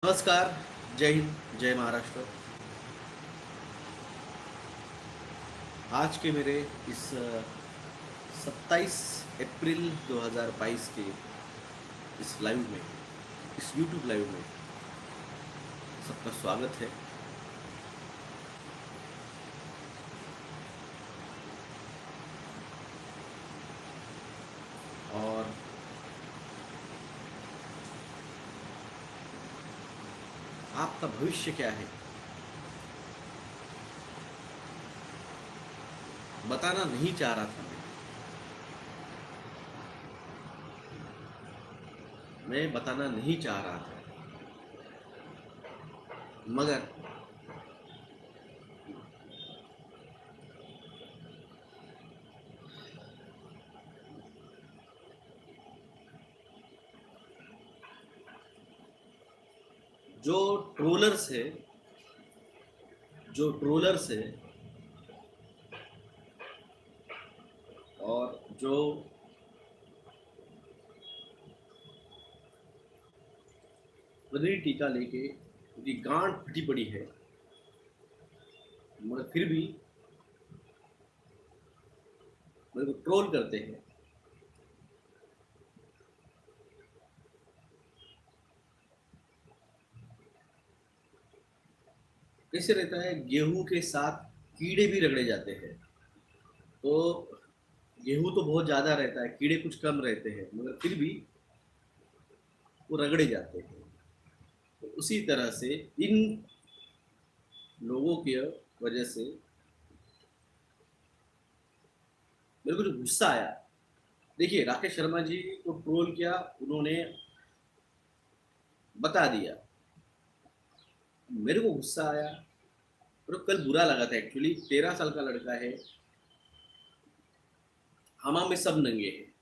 नमस्कार, जय हिंद, जय महाराष्ट्र। आज के मेरे इस 27 अप्रैल 2022 के इस लाइव में, इस यूट्यूब लाइव में सबका स्वागत है। और आपका भविष्य क्या है, बताना नहीं चाह रहा था मैं बताना नहीं चाह रहा था, मगर जो ट्रोलर्स है जो ट्रोलर्स है और जो पनीर टीका लेके उनकी गांड फटी पड़ी है, मगर फिर भी मेरे को ट्रोल करते हैं। कैसे रहता है, गेहूं के साथ कीड़े भी रगड़े जाते हैं। तो गेहूं तो बहुत ज्यादा रहता है, कीड़े कुछ कम रहते हैं, मगर फिर भी वो रगड़े जाते हैं। तो उसी तरह से इन लोगों की वजह से मेरे को जो गुस्सा आया, देखिए राकेश शर्मा जी को ट्रोल किया, उन्होंने बता दिया, मेरे को गुस्सा आया। और कल बुरा लगा था, एक्चुअली 13 साल का लड़का है, हमाम में सब नंगे हैं,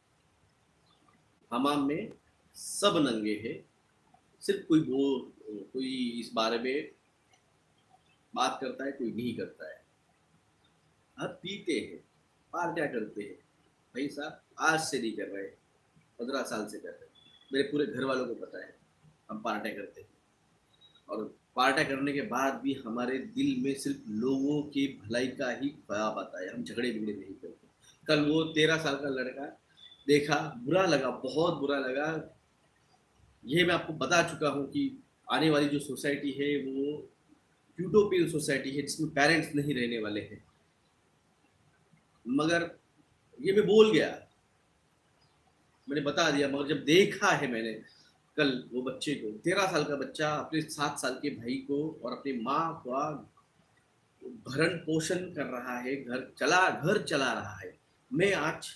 हमाम में सब नंगे हैं, सिर्फ कोई इस बारे में बात करता है, कोई नहीं करता है। हम पीते हैं, पार्टियां करते हैं, भाई साहब आज से नहीं कर रहे, 15 साल से कर रहे हैं। मेरे पूरे घर वालों को पता है हम पार्टियां करते हैं, और पार्टियां करने के बाद भी हमारे दिल में सिर्फ लोगों की भलाई का ही ख्याल आता है, हम झगड़े बिगड़े नहीं करते। कल वो 13 साल का लड़का देखा, बुरा लगा, बहुत बुरा लगा। ये मैं आपको बता चुका हूँ कि आने वाली जो सोसाइटी है वो यूटोपियन सोसाइटी है, जिसमें पेरेंट्स नहीं रहने वाले हैं। मगर ये मैं बोल गया, मैंने बता दिया, मगर जब देखा है मैंने कल वो बच्चे को, 13 साल का बच्चा अपने 7 साल के भाई को और अपनी माँ का भरण पोषण कर रहा है, घर चला रहा है। मैं आज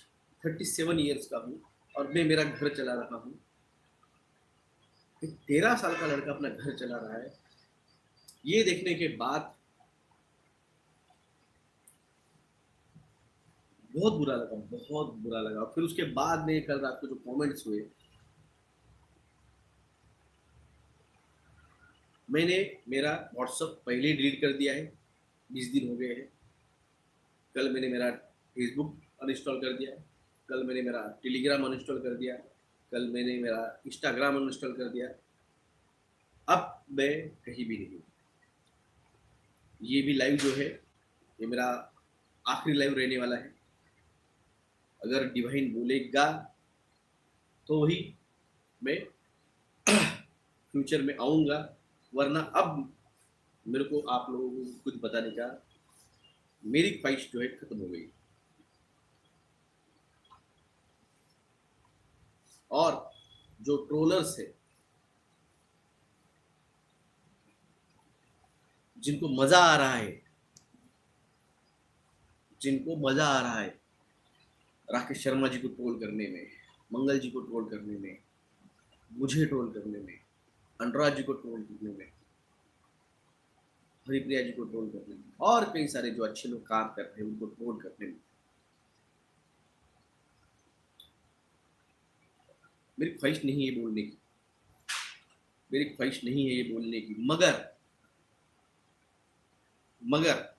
37 ईयर्स का हूँ और मैं मेरा घर चला रहा हूँ। 13 साल का लड़का अपना घर चला रहा है, ये देखने के बाद बहुत बुरा लगा, बहुत बुरा लगा। फिर उसके बाद में कल रात को जो कमेंट्स हुए, मैंने मेरा व्हाट्सअप पहले ही डिलीट कर दिया है, 20 दिन हो गए हैं। कल मैंने मेरा फेसबुक अनइंस्टॉल कर दिया, कल मैंने मेरा टेलीग्राम अनइंस्टॉल कर दिया, कल मैंने मेरा इंस्टाग्राम अनइंस्टॉल कर दिया। अब मैं कहीं भी नहीं हूँ। ये भी लाइव जो है, ये मेरा आखिरी लाइव रहने वाला है। अगर डिवाइन बोलेगा तो ही मैं फ्यूचर में आऊँगा, वरना अब मेरे को आप लोगों को कुछ बताने का, मेरी ख्वाहिश जो है खत्म हो गई। और जो ट्रोलर्स है, जिनको मजा आ रहा है, जिनको मजा आ रहा है राकेश शर्मा जी को ट्रोल करने में, मंगल जी को ट्रोल करने में, मुझे ट्रोल करने में, अनुराग जी को ट्रोल करने में, हरिप्रिया जी को ट्रोल करने में, और कई सारे जो अच्छे लोग काम कर रहे हैं उनको ट्रोल करने में, मेरी ख्वाहिश नहीं है बोलने की, मेरी ख्वाहिश नहीं है ये बोलने की। मगर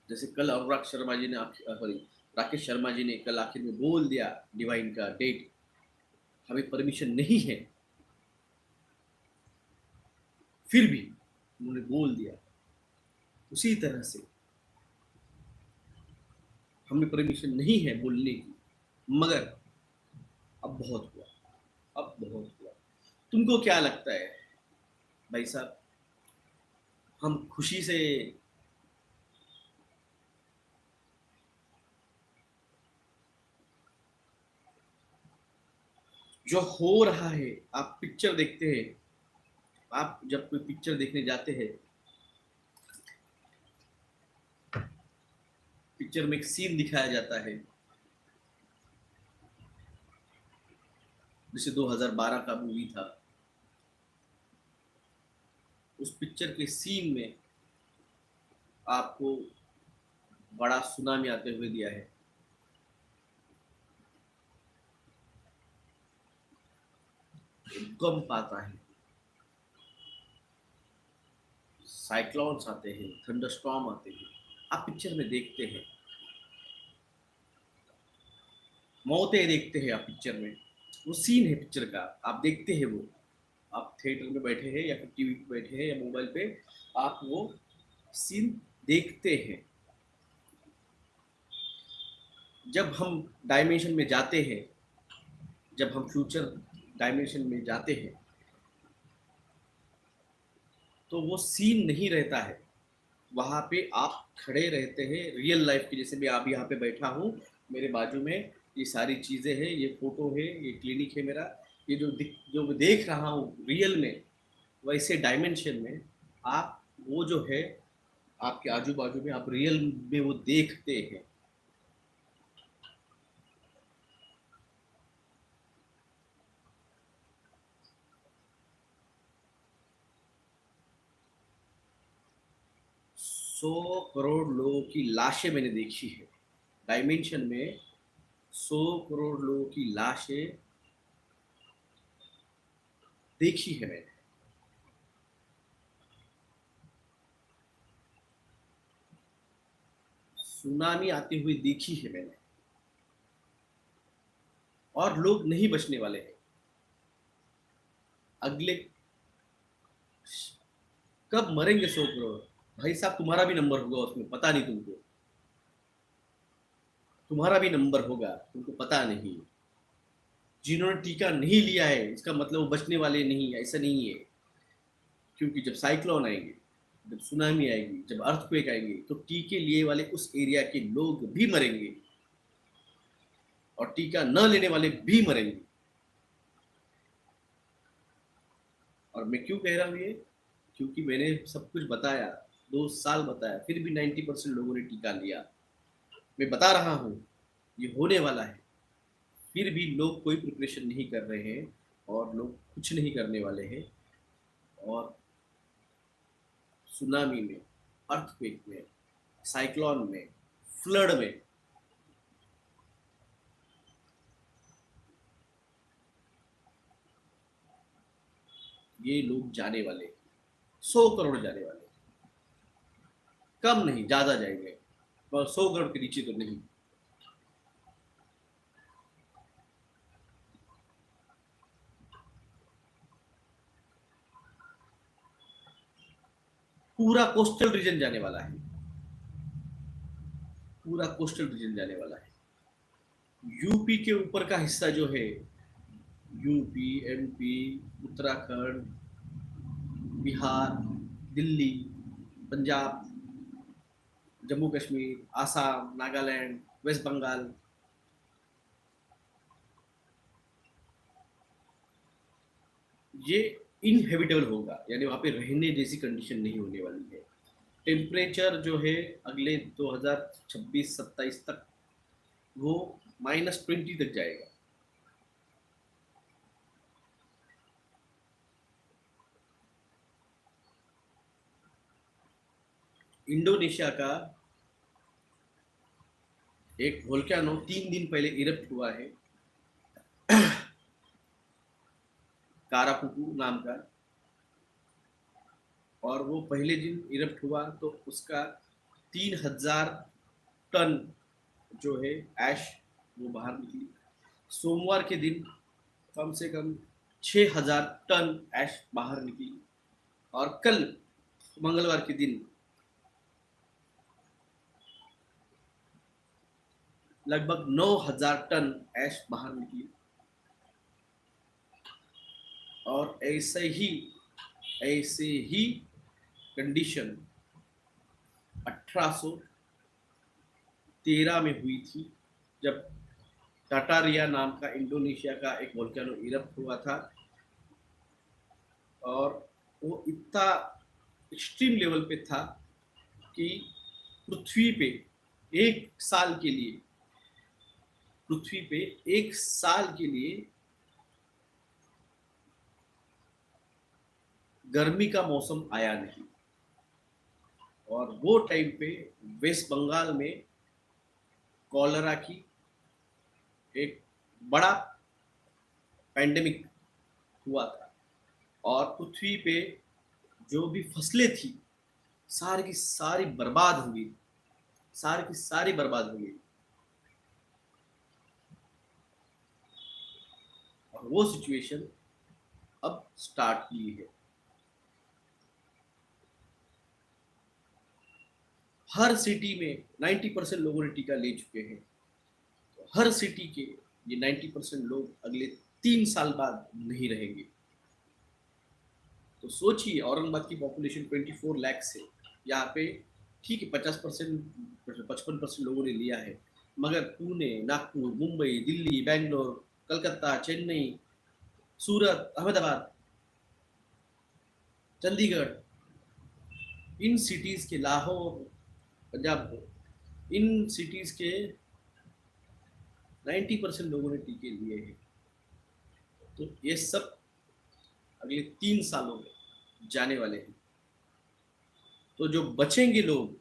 जैसे कल अनुराग शर्मा जी ने, सॉरी, राकेश शर्मा जी ने कल आखिर में बोल दिया डिवाइन का डेट, हमें परमिशन नहीं है, फिर भी उन्होंने बोल दिया। उसी तरह से हमें परमिशन नहीं है बोलने की, मगर अब बहुत हुआ, अब बहुत हुआ। तुमको क्या लगता है भाई साहब, हम खुशी से जो हो रहा है, आप पिक्चर देखते हैं, आप जब कोई पिक्चर देखने जाते हैं, पिक्चर में एक सीन दिखाया जाता है, जैसे 2012 का मूवी था, उस पिक्चर के सीन में आपको बड़ा सुनामी आते हुए दिया है, भूकंप आता है, साइक्लोन्स आते हैं, थंडरस्टॉर्म आते हैं, आप पिक्चर में देखते हैं, मौतें देखते हैं आप पिक्चर में, वो सीन है पिक्चर का, आप देखते हैं वो, आप थिएटर में बैठे हैं या फिर टीवी पे बैठे हैं या मोबाइल पे, आप वो सीन देखते हैं। जब हम डायमेंशन में जाते हैं, जब हम फ्यूचर डायमेंशन में जाते हैं, तो वो सीन नहीं रहता है, वहाँ पे आप खड़े रहते हैं रियल लाइफ की, जैसे मैं अभी यहाँ पे बैठा हूँ, मेरे बाजू में ये सारी चीज़ें हैं, ये फोटो है, ये क्लिनिक है मेरा, ये जो मैं देख रहा हूँ रियल में, वैसे डायमेंशन में आप वो जो है आपके आजू बाजू में, आप रियल में वो देखते हैं। सौ करोड़ लोगों की लाशें मैंने देखी है डायमेंशन में, 100 करोड़ लोगों की लाशें देखी है मैंने, सुनामी आती हुई देखी है मैंने, और लोग नहीं बचने वाले हैं। अगले कब मरेंगे 100 करोड़, भाई साहब तुम्हारा भी नंबर होगा उसमें, पता नहीं तुमको, तुम्हारा भी नंबर होगा, तुमको पता नहीं। जिन्होंने टीका नहीं लिया है इसका मतलब वो बचने वाले नहीं है, ऐसा नहीं है। क्योंकि जब साइक्लोन आएंगे, जब सुनामी आएगी, जब अर्थक्वेक आएंगे, तो टीके लिए वाले उस एरिया के लोग भी मरेंगे, और टीका न लेने वाले भी मरेंगे। और मैं क्यों कह रहा हूँ ये, क्योंकि मैंने सब कुछ बताया, 2 साल बताया, फिर भी 90% लोगों ने टीका लिया। मैं बता रहा हूँ ये होने वाला है, फिर भी लोग कोई प्रिपरेशन नहीं कर रहे हैं, और लोग कुछ नहीं करने वाले हैं। और सुनामी में, अर्थक्वेक में, साइक्लोन में, फ्लड में, ये लोग जाने वाले, 100 करोड़ जाने वाले, कम नहीं ज्यादा जाएंगे, पर 100 करोड़ के नीचे तो नहीं। पूरा कोस्टल रीजन जाने वाला है, पूरा कोस्टल रीजन जाने वाला है। यूपी के ऊपर का हिस्सा जो है, यूपी, एमपी, उत्तराखंड, बिहार, दिल्ली, पंजाब, जम्मू कश्मीर, आसाम, नागालैंड, वेस्ट बंगाल, ये इनहेबिटेबल होगा, यानी वहाँ पे रहने जैसी कंडीशन नहीं होने वाली है। टेम्परेचर जो है अगले 2026-27 तक वो -20 तक जाएगा। इंडोनेशिया का एक वोल्केनो 3 दिन पहले इरप्ट हुआ है, कारापुकू नाम का, और वो पहले दिन इरप्ट हुआ तो उसका 3,000 टन जो है ऐश वो बाहर निकली। सोमवार के दिन कम से कम 6,000 टन ऐश बाहर निकली। और कल मंगलवार के दिन लगभग 9,000 टन ऐश बाहर निकली। और ऐसे ही कंडीशन 1813 में हुई थी, जब टाटारिया नाम का इंडोनेशिया का एक वोल्केनो इरप्ट हुआ था। और वो इतना एक्सट्रीम लेवल पे था कि पृथ्वी पे एक साल के लिए गर्मी का मौसम आया नहीं। और वो टाइम पे वेस्ट बंगाल में कॉलरा की एक बड़ा पैंडेमिक हुआ था। और पृथ्वी पे जो भी फसलें थी सारी की सारी बर्बाद हो गई, सारी की सारी बर्बाद हो गई। और वो सिचुएशन अब स्टार्ट हुई है। हर सिटी में 90% लोगों ने टीका ले चुके हैं। तो हर सिटी के ये 90% लोग अगले 3 साल बाद नहीं रहेंगे। तो सोचिए, औरंगाबाद की पॉपुलेशन 24 लाख से, यहाँ पे ठीक है 50% 55% लोगों ने लिया है, मगर पुणे, नागपुर, मुंबई, दिल्ली, बैंगलोर, कलकत्ता, चेन्नई, सूरत, अहमदाबाद, चंडीगढ़, इन सिटीज के, लाहौर, पंजाब, इन सिटीज के 90% लोगों ने टीके लिए हैं। तो ये सब अगले 3 सालों में जाने वाले हैं। तो जो बचेंगे लोग,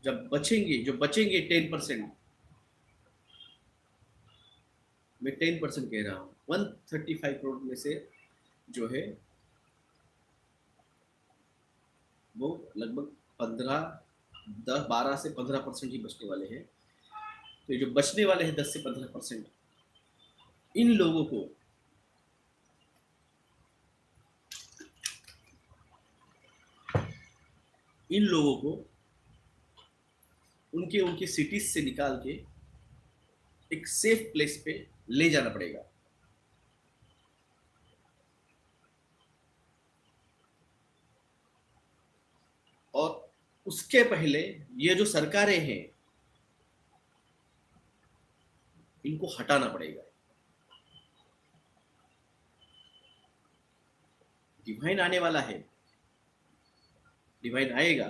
जो बचेंगे 10%, मैं 10% कह रहा हूँ, 135 करोड़ में से जो है वो लगभग 12 से 15% ही बचने वाले हैं। तो ये जो बचने वाले हैं 10 से 15%, इन लोगों को उनके उनके सिटीज से निकाल के एक सेफ प्लेस पे ले जाना पड़ेगा। और उसके पहले ये जो सरकारें हैं इनको हटाना पड़ेगा। डिवाइन आने वाला है, डिवाइन आएगा।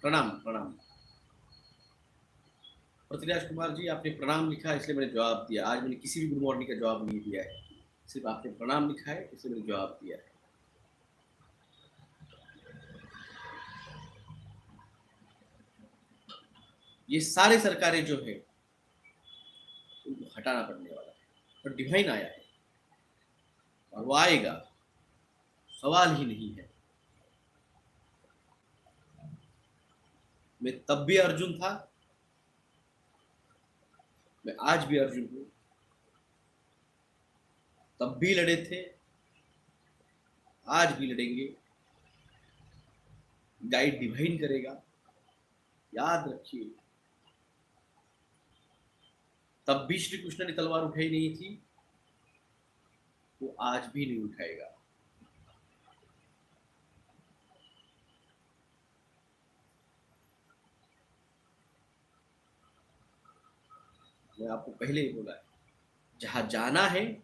प्रणाम प्रणाम। पृथ्वीराज कुमार जी, आपने प्रणाम लिखा इसलिए मैंने जवाब दिया। आज मैंने किसी भी गुड मॉर्निंग का जवाब नहीं दिया है, सिर्फ आपने प्रणाम लिखा है इसलिए मैंने जवाब दिया है। ये सारे सरकारें जो है उनको हटाना पड़ने वाला है। और डिवाइन आया है और वो आएगा, सवाल ही नहीं है। मैं तब भी अर्जुन था, मैं आज भी अर्जुन हूं। तब भी लड़े थे, आज भी लड़ेंगे। गाइड डिवाइन करेगा, याद रखिए। तब भी श्री कृष्ण ने तलवार उठाई नहीं थी, वो आज भी नहीं उठाएगा। मैं आपको पहले ही बोला है, जहां जाना है,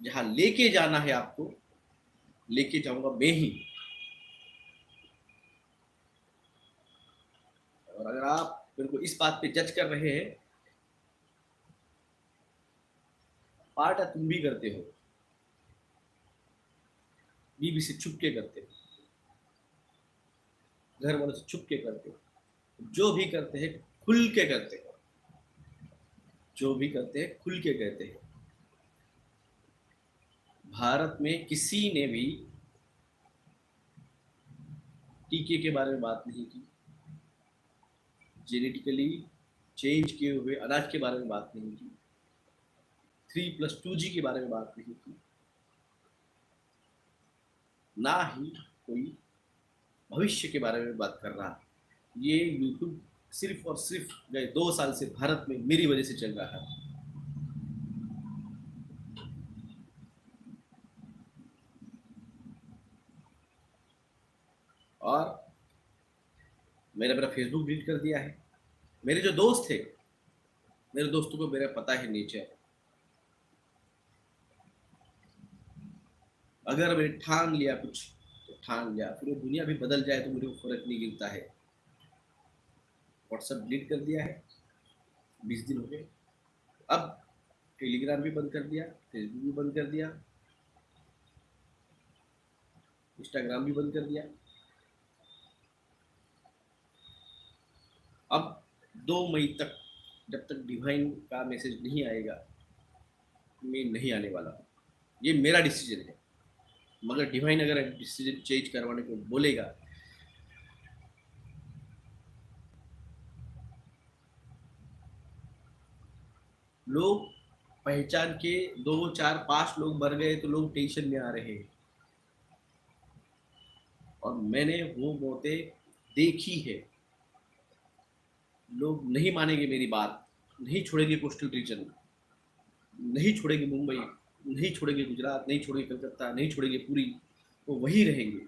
जहां लेके जाना है आपको, लेके जाऊंगा मैं ही। और अगर आप मेरे को इस बात पे जज कर रहे हैं, पार्ट तुम भी करते हो, बीबी से छुप के करते हो, घर वालों से छुप के करते हो। जो भी करते हैं खुल के करते हो, जो भी करते हैं खुल के कहते हैं। भारत में किसी ने भी टीके के बारे में बात नहीं की। जेनेटिकली चेंज किए हुए अनाज के बारे में बात नहीं की, 3+2G के बारे में बात नहीं की, ना ही कोई भविष्य के बारे में बात कर रहा है। ये यूट्यूब सिर्फ और सिर्फ गए 2 साल से भारत में मेरी वजह से चल रहा है। और मैंने मेरा फेसबुक डिलीट कर दिया है। मेरे जो दोस्त थे, मेरे दोस्तों को मेरा पता है नेचर। अगर मैंने ठान लिया कुछ तो ठान लिया, फिर वो दुनिया भी बदल जाए तो मुझे फर्क नहीं गिरता है। व्हाट्सएप डिलीट कर दिया है, 20 दिन हो गए। अब टेलीग्राम भी बंद कर दिया, फेसबुक भी बंद कर दिया, इंस्टाग्राम भी बंद कर दिया। अब 2 मई तक जब तक डिवाइन का मैसेज नहीं आएगा, मैं नहीं आने वाला हूँ। ये मेरा डिसीजन है। मगर डिवाइन अगर डिसीजन चेंज करवाने को बोलेगा, लोग पहचान के 2 4 5 लोग मर गए तो लोग टेंशन में आ रहे हैं। और मैंने वो मौतें देखी है। लोग नहीं मानेंगे मेरी बात, नहीं छोड़ेंगे कोस्टल रीजन, नहीं छोड़ेंगे मुंबई, नहीं छोड़ेंगे गुजरात, नहीं छोड़ेंगे कलकत्ता, नहीं छोड़ेंगे पूरी, वो वही रहेंगे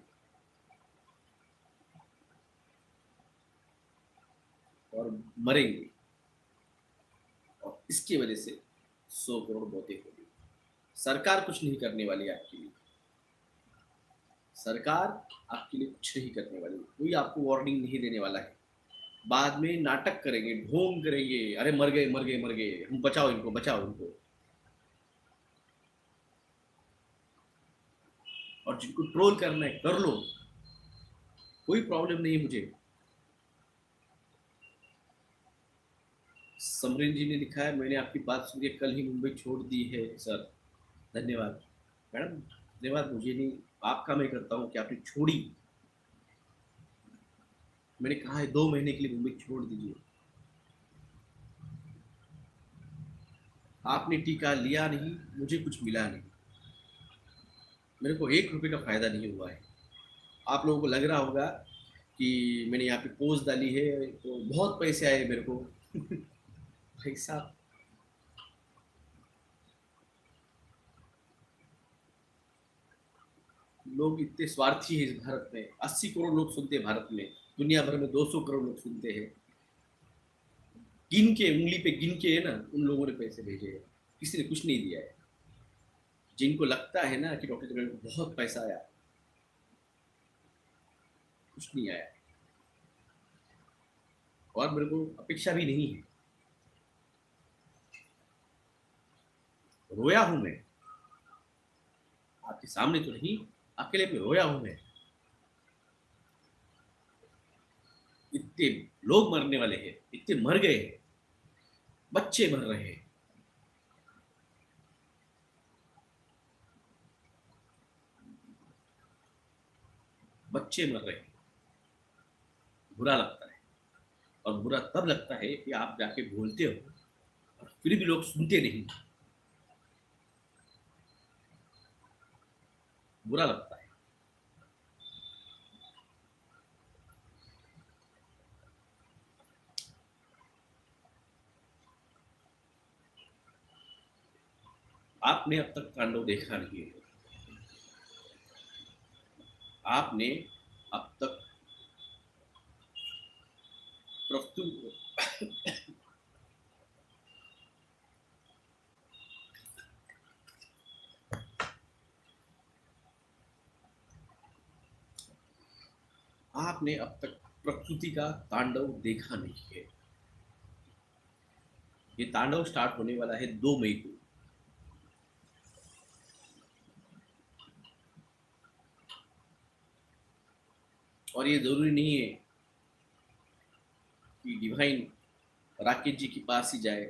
और मरेंगे। और इसकी वजह से 100 करोड़ मौतें होगी। सरकार कुछ नहीं करने वाली आपके लिए। सरकार आपके लिए कुछ नहीं करने वाली, कोई आपको वार्निंग नहीं देने वाला है। बाद में नाटक करेंगे, ढोंग करेंगे, अरे मर गए मर गए मर गए, हम बचाओ इनको बचाओ इनको। और जिनको ट्रोल करना है कर लो, कोई प्रॉब्लम नहीं है मुझे। समरीन जी ने लिखा है, मैंने आपकी बात सुन के कल ही मुंबई छोड़ दी है सर। धन्यवाद मैडम, धन्यवाद। मुझे नहीं, आपका मैं करता हूँ कि आपने छोड़ी। मैंने कहा है 2 महीने के लिए मुंबई छोड़ दीजिए। आपने टीका लिया नहीं, मुझे कुछ मिला नहीं, मेरे को 1 रुपये का फायदा नहीं हुआ है। आप लोगों को लग रहा होगा कि मैंने यहाँ पे पोस्ट डाली है तो बहुत पैसे आए मेरे को। भाई साहब, लोग इतने स्वार्थी हैं इस भारत में। 80 करोड़ लोग सुनते हैं भारत में, दुनिया भर में 200 करोड़ लोग सुनते हैं। गिन के, उंगली पे गिन के है ना, उन लोगों ने पैसे भेजे हैं, किसी ने कुछ नहीं दिया है। जिनको लगता है ना कि डॉक्टर जगह को बहुत पैसा आया, कुछ नहीं आया। और मेरे को अपेक्षा भी नहीं है। रोया हूं मैं, आपके सामने तो नहीं, अकेले में रोया हूं मैं। इतने लोग मरने वाले हैं, इतने मर गए हैं, बच्चे मर रहे हैं, बच्चे मर रहे हैं। बुरा लगता है। और बुरा तब लगता है कि आप जाके बोलते हो और फिर भी लोग सुनते नहीं। बुरा लगता है। आपने अब तक तांडव देखा नहीं है। आपने अब तक प्रस्तुत, आपने अब तक प्रकृति का तांडव देखा नहीं है। ये तांडव स्टार्ट होने वाला है 2 मई को। और ये जरूरी नहीं है कि डिवाइन राकेश जी के पास ही जाए।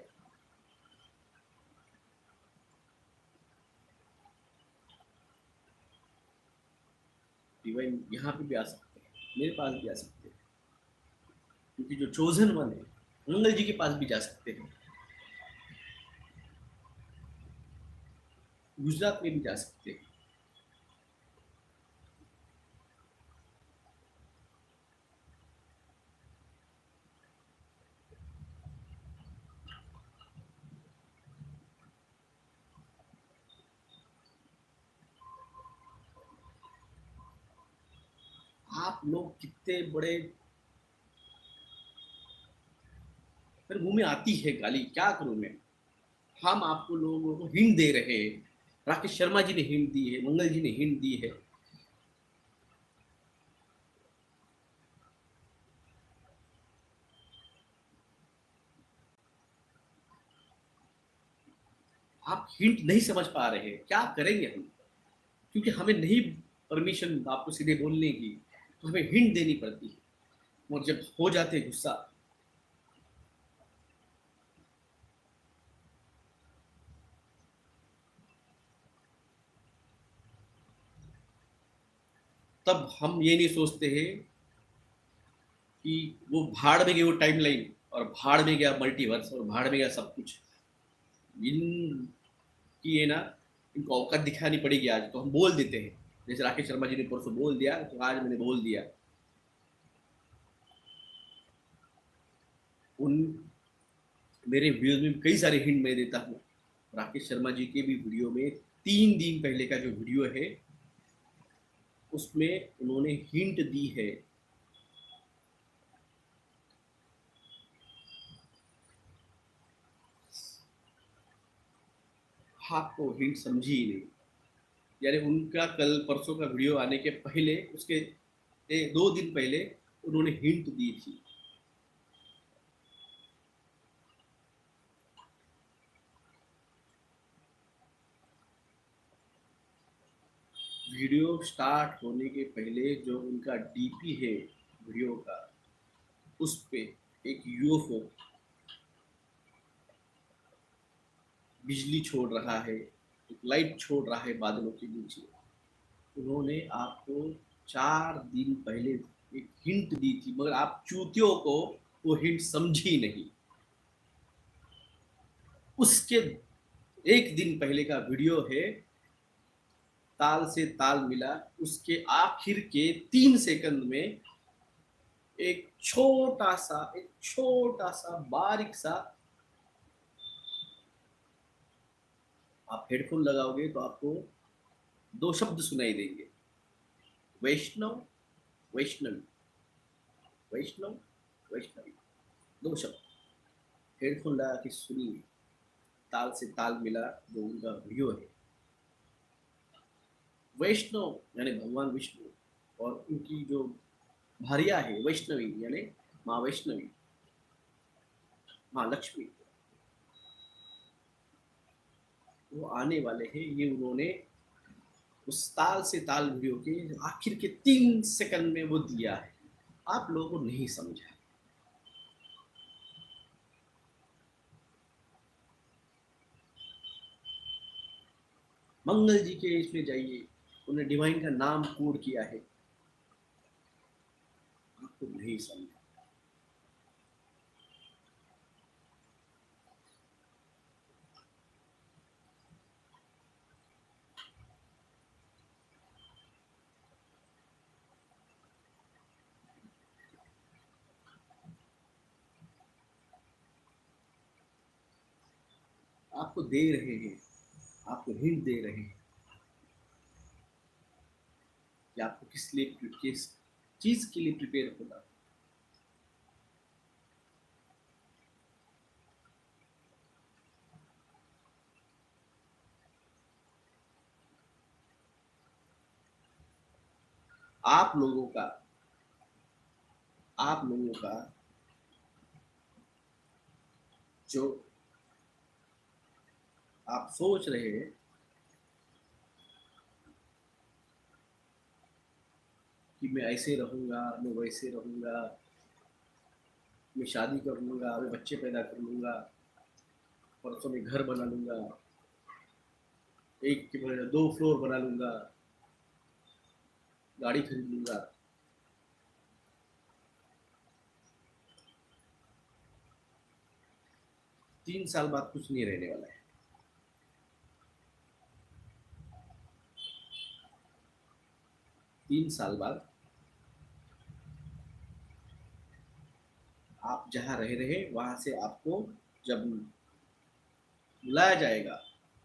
डिवाइन यहाँ पे भी आ सकते हैं, मेरे पास भी आ सकते हैं, क्योंकि जो चोजन वन है मंगल जी के पास भी जा सकते हैं, गुजरात में भी जा सकते हैं। आप लोग कितने बड़े, फिर मुंह में आती है गाली, क्या करूं मैं। हम आपको लोगों को हिंट दे रहे हैं, राकेश शर्मा जी ने हिंट दी है, मंगल जी ने हिंट दी है। आप हिंट नहीं समझ पा रहे हैं, क्या करेंगे हम, क्योंकि हमें नहीं परमिशन आपको सीधे बोलने की, तो हमें हिंट देनी पड़ती है, और जब हो जाते हैं गुस्सा, तब हम ये नहीं सोचते हैं कि वो भाड़ में गई वो टाइमलाइन, और भाड़ में गया मल्टीवर्स, और भाड़ में गया सब कुछ। इन की है ना, इनको औकात दिखानी पड़ेगी आज, तो हम बोल देते हैं। जैसे राकेश शर्मा जी ने परसों बोल दिया, तो आज मैंने बोल दिया। उन मेरे वीडियोज में कई सारे हिंट मैं देता हूँ। राकेश शर्मा जी के भी वीडियो में 3 दिन पहले का जो वीडियो है, उसमें उन्होंने हिंट दी है। आपको हिंट समझी ही नहीं, यानी उनका कल परसों का वीडियो आने के पहले, उसके 2 दिन पहले उन्होंने हिंट दी थी। वीडियो स्टार्ट होने के पहले जो उनका डीपी है वीडियो का, उस पे एक यूएफओ बिजली छोड़ रहा है, एक लाइट छोड़ रहा है बादलों के नीचे। उन्होंने आपको 4 दिन पहले एक हिंट दी थी, मगर आप चूतियों को वो हिंट समझी नहीं। उसके 1 दिन पहले का वीडियो है, ताल से ताल मिला, उसके आखिर के 3 सेकंड में एक छोटा सा बारीक सा, आप हेडफोन लगाओगे तो आपको 2 शब्द सुनाई देंगे, वैष्णव, वैष्णवी, वैष्णव, वैष्णवी, 2 शब्द। हेडफोन लगा के सुनिए, ताल से ताल मिला जो उनका वीडियो है। वैष्णव यानी भगवान विष्णु, और उनकी जो भारिया है वैष्णवी, यानी माँ वैष्णवी, माँ लक्ष्मी, वो आने वाले हैं। ये उन्होंने उस ताल से ताल वीडियो के आखिर के 3 सेकंड में वो दिया है, आप लोगों को नहीं समझा। मंगल जी के इसमें जाइए, उन्हें डिवाइन का नाम कोड किया है, आपको नहीं समझा। आपको दे रहे हैं, आपको हिंट दे रहे हैं कि आपको किस चीज के लिए प्रिपेयर होना। आप लोगों का आप लोगों का जो आप सोच रहे हैं कि मैं ऐसे रहूंगा, मैं वैसे रहूंगा, मैं शादी कर लूंगा, मैं बच्चे पैदा कर लूंगा, परसों में घर बना लूंगा, एक के बजाय 2 फ्लोर बना लूंगा, गाड़ी खरीद लूंगा। 3 साल बाद कुछ नहीं रहने वाला है। 3 साल बाद आप जहाँ रह रहे वहां से आपको जब बुलाया जाएगा,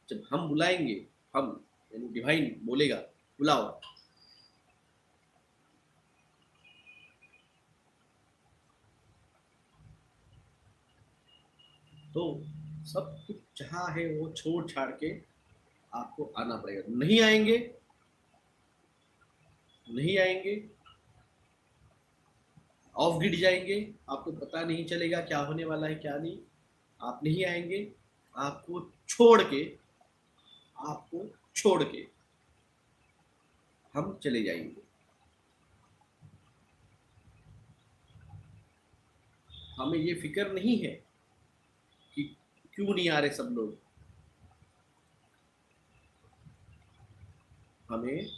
जब हम बुलाएंगे, हम यानी डिवाइन बोलेगा बुलाओ, तो सब कुछ जहाँ है वो छोड़ छाड़ के आपको आना पड़ेगा। नहीं आएंगे, नहीं आएंगे, ऑफ गिड जाएंगे, आपको पता नहीं चलेगा क्या होने वाला है क्या नहीं। आप नहीं आएंगे, आपको छोड़ के, आपको छोड़ के हम चले जाएंगे। हमें ये फिक्र नहीं है कि क्यों नहीं आ रहे सब लोग। हमें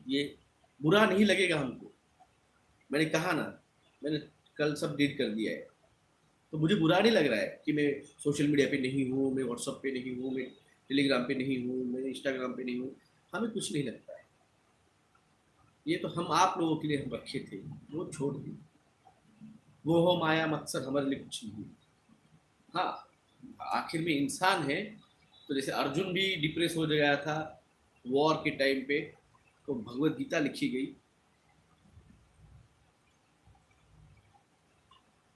ये बुरा नहीं लगेगा हमको। मैंने कहा ना, मैंने कल सब डिलीट कर दिया है, तो मुझे बुरा नहीं लग रहा है कि मैं सोशल मीडिया पे नहीं हूँ, मैं व्हाट्सअप पे नहीं हूँ, मैं टेलीग्राम पे नहीं हूँ, मैं इंस्टाग्राम पे नहीं हूँ। हमें कुछ नहीं लगता है। ये तो हम आप लोगों के लिए हम रखे थे, वो छोड़ दिए। वो हो माया मकसद हमारे लिए कुछ नहीं। हाँ, आखिर में इंसान है। तो जैसे अर्जुन भी डिप्रेस हो गया था वॉर के टाइम पे, तो भगवत गीता लिखी गई।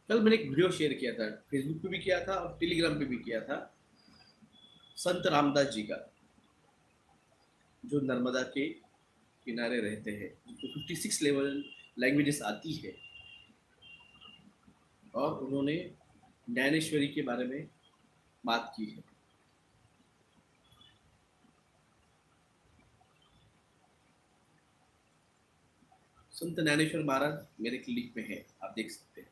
कल मैंने एक वीडियो शेयर किया था, फेसबुक पे भी किया था और टेलीग्राम पे भी किया था, संत रामदास जी का, जो नर्मदा के किनारे रहते हैं, जिनको 56 लेवल लैंग्वेजेस आती है, और उन्होंने ज्ञानेश्वरी के बारे में बात की है। संत ज्ञानेश्वर महाराज मेरे क्लिनिक में है, आप देख सकते हैं।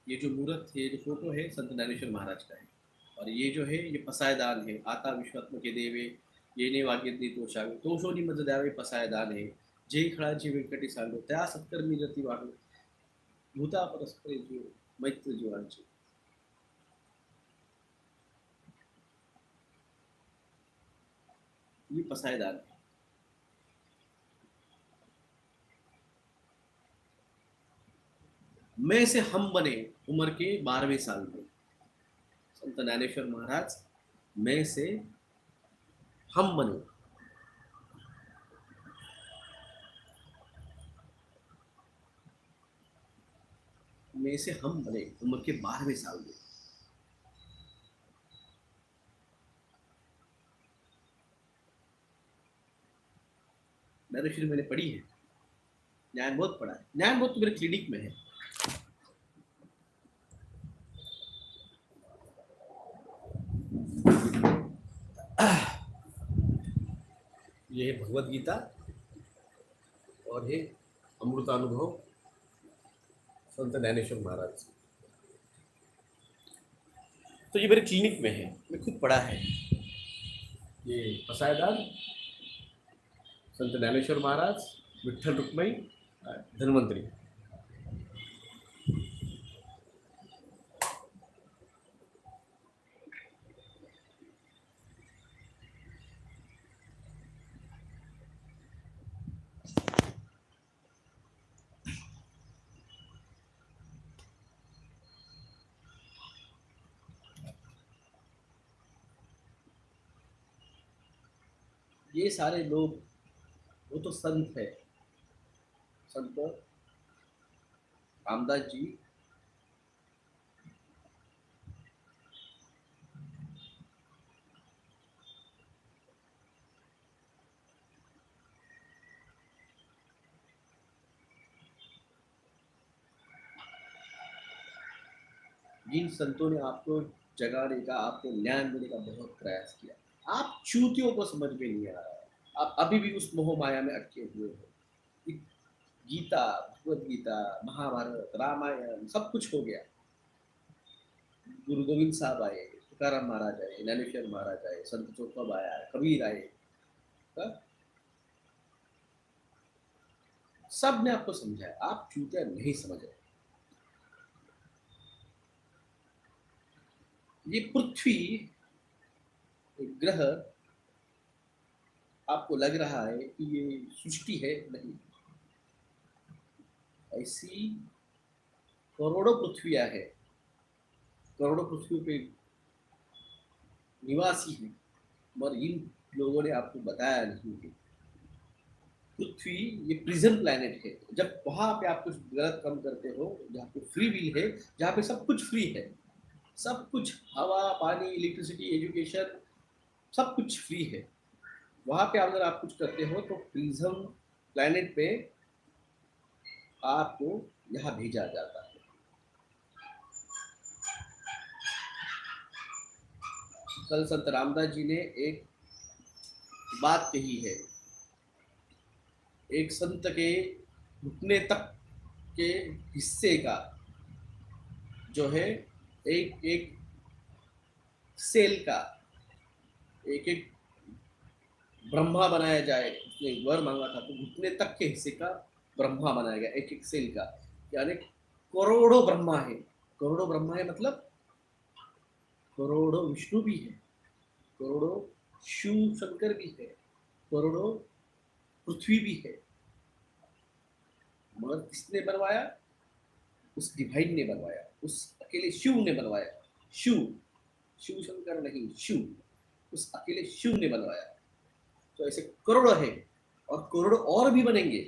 ये जो मूर्त है, जो फोटो है, संत ज्ञानेश्वर महाराज का है। और ये जो है ये पसायदान है, आता विश्वात्म के देवे येने वाग्यज्ञ तोषावे तोषोनी मज द्यावे पसायदान है। जय खळाची व्यंकटी सांगो त्या सत्कर्मी रती वाढो भूता परस्पर जीव मैत्र जीवांचे। ये पसायदान है। मैं से हम बने उम्र के 12वें साल में, संत ज्ञानेश्वर महाराज मैं से हम बने, में से हम बने उम्र के 12वें साल में। ज्ञानेश्वरी मैंने पढ़ी है, ज्ञान बहुत पढ़ा है, ज्ञान बहुत तो मेरे क्लिनिक में है। ये है भगवत गीता और ये अमृतानुभव संत ज्ञानेश्वर महाराज। तो ये मेरे क्लिनिक में है, मैं खुद पढ़ा है। ये पसायदान, संत ज्ञानेश्वर महाराज, विठ्ठल रुक्मई, धन्वंतरी। ये सारे लोग, वो तो संत है, संत रामदास जी। जिन संतों ने आपको जगाने का, आपको ज्ञान देने का बहुत प्रयास किया, आप चूतियों को समझ में नहीं आ रहा है। आप अभी भी उस मोह माया में अटके हुए हो। गीता, भगवत गीता, महाभारत, रामायण सब कुछ हो गया। गुरु गोविंद साहब आए, तुकाराम महाराज आए, ज्ञानेश्वर महाराज आए, संत चोखब आया, कबीर आए, सब ने आपको समझाया, आप चूतिया नहीं समझ रहे। ये पृथ्वी ग्रह आपको लग रहा है कि ये सृष्टि है, नहीं। ऐसी करोड़ों पृथ्वियां है, करोड़ों पृथ्वी पे निवासी है, मगर इन लोगों ने आपको बताया नहीं है। पृथ्वी ये प्रिजन प्लैनेट है। जब वहां पे आप कुछ गलत काम करते हो, जहाँ पे फ्री विल है, जहाँ पे सब कुछ फ्री है, सब कुछ, हवा, पानी, इलेक्ट्रिसिटी, एजुकेशन, सब कुछ फ्री है, वहां पे अगर आप कुछ करते हो तो प्रिज्म प्लैनेट पे आपको यहाँ भेजा जाता है। कल संत रामदास जी ने एक बात कही है, एक संत के घुटने तक के हिस्से का जो है, एक एक सेल का एक एक ब्रह्मा बनाया जाए। उसने एक वर मांगा था, तो घुटने तक के हिस्से का ब्रह्मा बनाया गया, एक एक सेल का। यानी करोड़ों ब्रह्मा है, करोड़ों ब्रह्मा है, मतलब करोड़ों विष्णु भी है, करोड़ों शिव शंकर भी है, करोड़ों पृथ्वी भी है, मगर किसने बनवाया? उस डिवाइन ने बनवाया, उस अकेले शिव ने बनवाया। शिव, शिव शंकर नहीं, शिव, उस अकेले शिव ने बनवाया। तो ऐसे करोड़ों है, और करोड़ों और भी बनेंगे,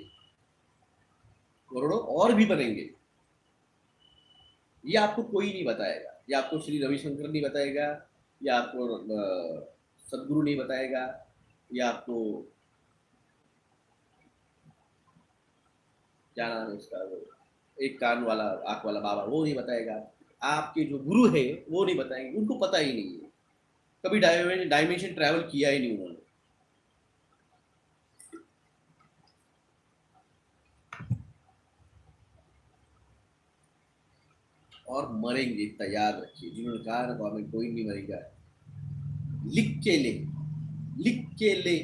करोड़ों और भी बनेंगे। ये आपको कोई नहीं बताएगा, ये आपको श्री रविशंकर नहीं बताएगा, या आपको सदगुरु नहीं बताएगा, या आपको क्या नाम है उसका, वो एक कान वाला आंख वाला बाबा, वो नहीं बताएगा। आपके जो गुरु है वो नहीं बताएंगे, उनको पता ही नहीं है, कभी डायमेंशन ट्रैवल किया ही नहीं उन्होंने। और मरेंगे, तैयार रखिए। जिन्होंने कहा ना हमें कोई नहीं मरेगा, लिख के ले, लिख के ले।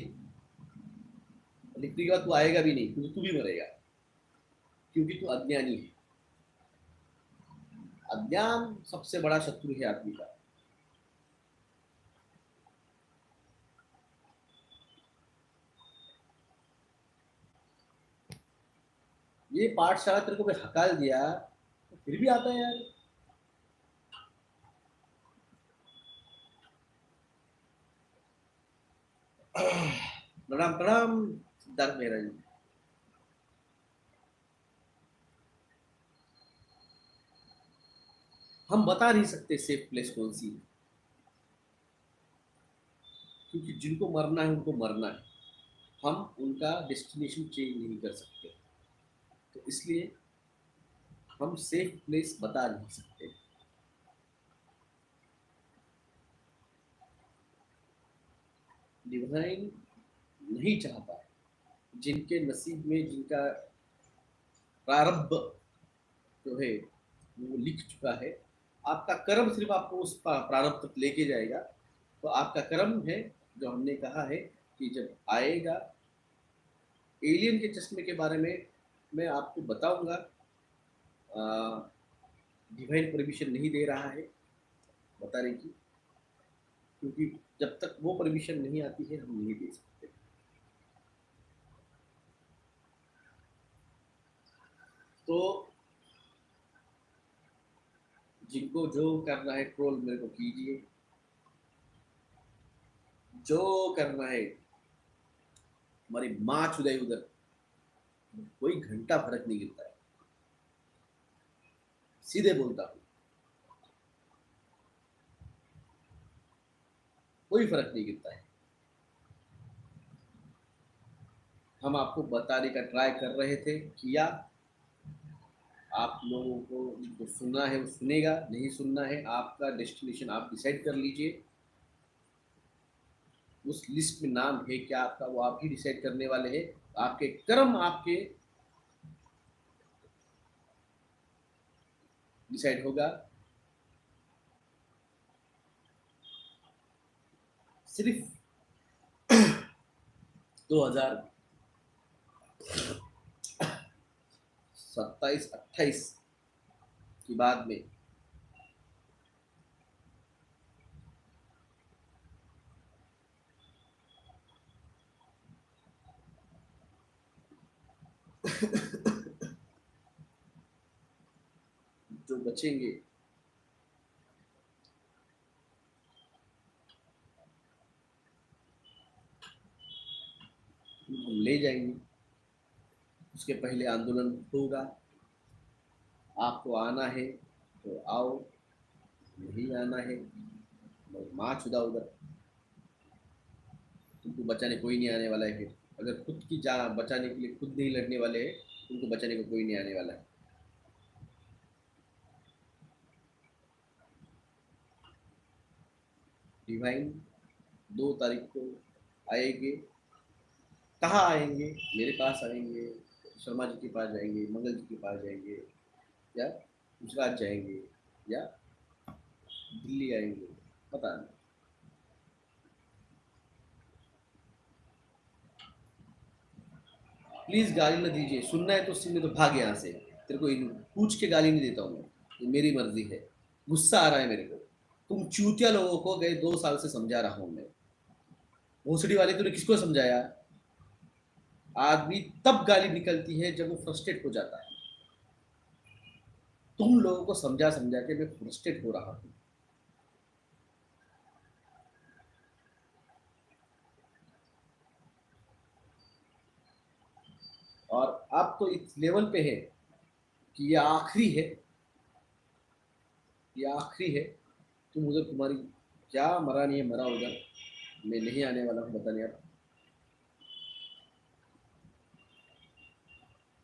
लिखने के बाद तू आएगा भी नहीं, क्योंकि तू भी मरेगा, क्योंकि तू अज्ञानी है। अज्ञान सबसे बड़ा शत्रु है आदमी का। ये पाठशाला तेरे को मैं हकाल दिया, तो फिर भी आता है यार। प्रणाम प्रणाम, सिद्धार्थ मेहरा जी। हम बता नहीं सकते सेफ प्लेस कौन सी है, क्योंकि जिनको मरना है उनको मरना है, हम उनका डेस्टिनेशन चेंज नहीं कर सकते। तो इसलिए हम सेफ प्लेस बता नहीं सकते। डिवाइन नहीं चाहता, जिनके नसीब में जिनका प्रारब्ध जो है वो लिख चुका है, आपका कर्म सिर्फ आपको उस प्रारब्ध तक लेके जाएगा। तो आपका कर्म है, जो हमने कहा है कि जब आएगा, एलियन के चश्मे के बारे में मैं आपको बताऊंगा। डिवाइन परमिशन नहीं दे रहा है बताने की, क्योंकि जब तक वो परमिशन नहीं आती है हम नहीं दे सकते। तो जिनको जो करना है ट्रोल मेरे को कीजिए, जो करना है। हमारी माँ चुदाई उधर, कोई घंटा फर्क नहीं गिरता है, सीधे बोलता हूँ, कोई फर्क नहीं गिरता है। हम आपको बताने का ट्राई कर रहे थे, किया। आप लोगों को जिनको सुनना है वो सुनेगा, नहीं सुनना है आपका डेस्टिनेशन आप डिसाइड कर लीजिए। उस लिस्ट में नाम है क्या आपका, वो आप ही डिसाइड करने वाले हैं। आपके कर्म आपके डिसाइड होगा। सिर्फ 2027-28 की बाद में जो बचेंगे हम ले जाएंगे। उसके पहले आंदोलन होगा। आपको आना है तो आओ, नहीं आना है माँ चुदा उधर। तुमको बचाने कोई नहीं आने वाला है। फिर अगर खुद की जान बचाने के लिए खुद नहीं लड़ने वाले हैं, तुमको बचाने को कोई नहीं आने वाला है। डिवाइन 2 तारीख को आएंगे। कहाँ आएंगे? मेरे पास आएंगे, शर्मा जी के पास जाएंगे, मंगल जी के पास जाएंगे, या गुजरात जाएंगे, या दिल्ली आएंगे, पता नहीं। प्लीज गाली न दीजिए। सुनना है तो सुनने, तो भाग यहाँ से। तेरे को पूछ के गाली नहीं देता हूँ मैं, ये मेरी मर्जी है। गुस्सा आ रहा है मेरे को। तुम चूतिया लोगों को गए 2 साल से समझा रहा हूँ मैं। भोसड़ी वाले तूने किसको समझाया? आदमी तब गाली निकलती है जब वो फ्रस्ट्रेट हो जाता है। तुम लोगों को समझा समझा के मैं फ्रस्ट्रेट हो रहा हूँ। और अब तो इस लेवल पे है कि ये आखिरी है, ये आखिरी है। तुम उधर, तुम्हारी क्या मरा नहीं है, मरा उधर। मैं नहीं आने वाला हूँ बताने अब।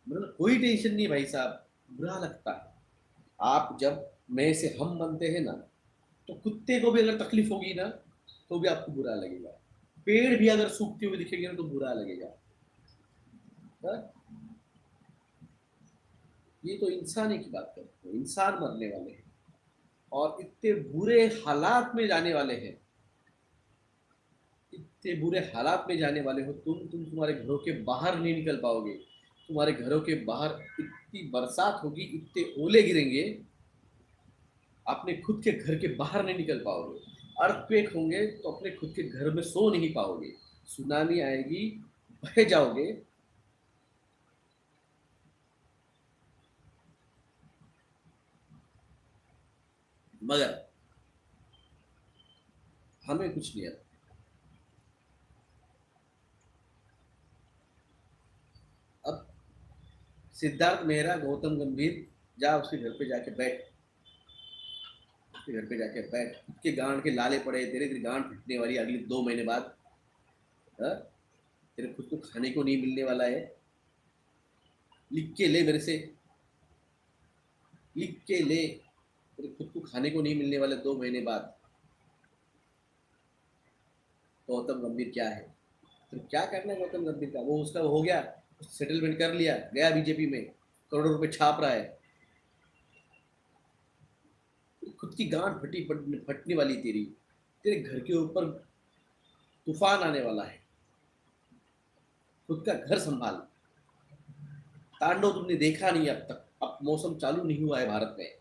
मतलब कोई टेंशन नहीं भाई साहब, बुरा लगता है। आप जब मैं से हम बनते हैं ना, तो कुत्ते को भी अगर तकलीफ होगी ना, तो भी आपको बुरा लगेगा। पेड़ भी अगर सूखते हुए दिखेंगे ना, तो बुरा लगेगा। हाँ? ये तो इंसानी की बात करते हैं, इंसान मरने वाले हैं और इतने बुरे हालात में जाने वाले हैं। इतने बुरे हालात में जाने वाले हो तुम तुम्हारे घरों के बाहर नहीं निकल पाओगे। तुम्हारे घरों के बाहर इतनी बरसात होगी, इतने ओले गिरेंगे, अपने खुद के घर के बाहर नहीं निकल पाओगे। अर्थक्वेक होंगे तो अपने खुद के घर में सो नहीं पाओगे। सुनामी आएगी, बह जाओगे। मगर हमें कुछ नहीं आता। अब सिद्धार्थ मेहरा, गौतम गंभीर, जा उसके घर पे जाके बैठ। उसके घर पे जाके बैठ। उसके गांड के लाले पड़े, तेरे तेरी गांड फटने वाली अगले 2 महीने बाद। हाँ? तेरे खुद को खाने को नहीं मिलने वाला है। लिख के ले मेरे से, लिख के ले। तेरे खुद को खाने को नहीं मिलने वाले 2 महीने बाद। गौतम गंभीर क्या है? तो क्या करना है गौतम गंभीर का? वो उसका हो गया, सेटलमेंट कर लिया, गया बीजेपी में, करोड़ों रुपए छाप रहा है। खुद की गांड फटने वाली तेरी। तेरे घर के ऊपर तूफान आने वाला है। खुद का घर संभाल। तांडव तुमने देखा नहीं अब तक। अब मौसम चालू नहीं हुआ है भारत में।